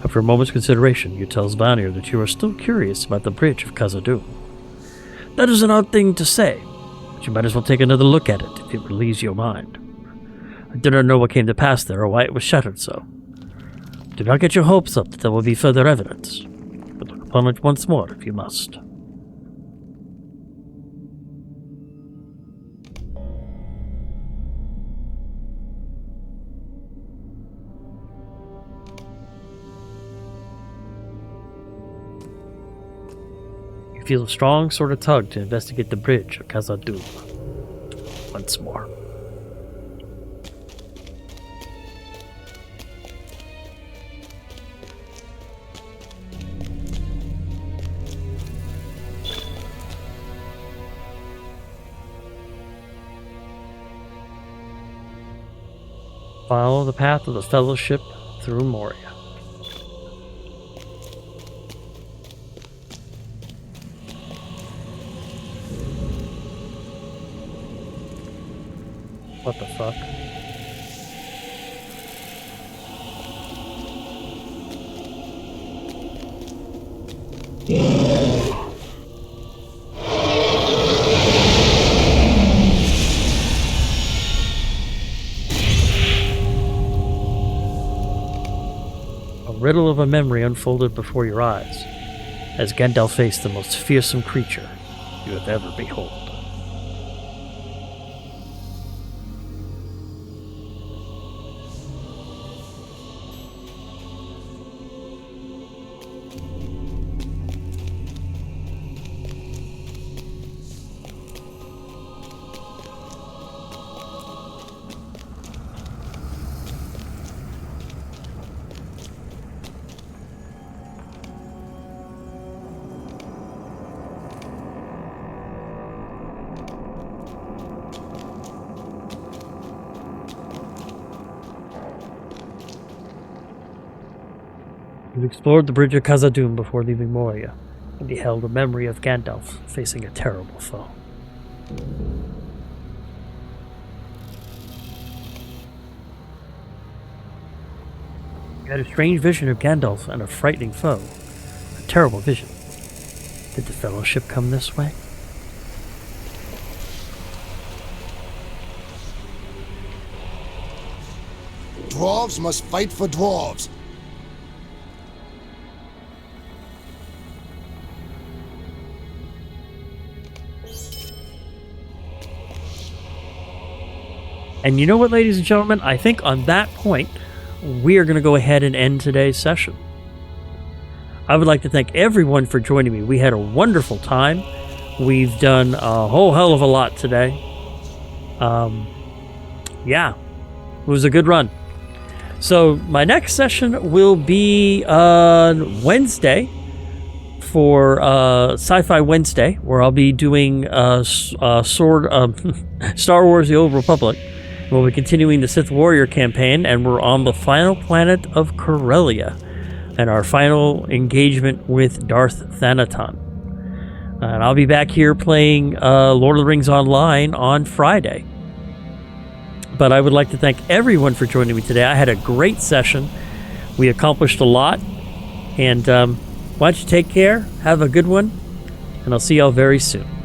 After a moment's consideration, you tell Svanir that you are still curious about the bridge of Khazad-dûm. That is an odd thing to say, but you might as well take another look at it if it relieves your mind. I do not know what came to pass there or why it was shattered so. Do not get your hopes up that there will be further evidence, but look upon it once more if you must. Feel a strong sort of tug to investigate the bridge of Khazad-dûm once more. Follow the path of the Fellowship through Moria. What the fuck? A riddle of a memory unfolded before your eyes as Gandalf faced the most fearsome creature you have ever beheld. You explored the bridge of Khazad-dûm before leaving Moria, and beheld a memory of Gandalf facing a terrible foe. You had a strange vision of Gandalf and a frightening foe. A terrible vision. Did the Fellowship come this way? Dwarves must fight for dwarves. And you know what, ladies and gentlemen? I think on that point, we are going to go ahead and end today's session. I would like to thank everyone for joining me. We had a wonderful time. We've done a whole hell of a lot today. Yeah, it was a good run. So my next session will be on Wednesday for Sci-Fi Wednesday, where I'll be doing Star Wars: The Old Republic. We'll be continuing the Sith Warrior campaign, and we're on the final planet of Corellia, and our final engagement with Darth Thanaton. And I'll be back here playing Lord of the Rings Online on Friday. But I would like to thank everyone for joining me today. I had a great session. We accomplished a lot. And why don't you take care, have a good one, and I'll see y'all very soon.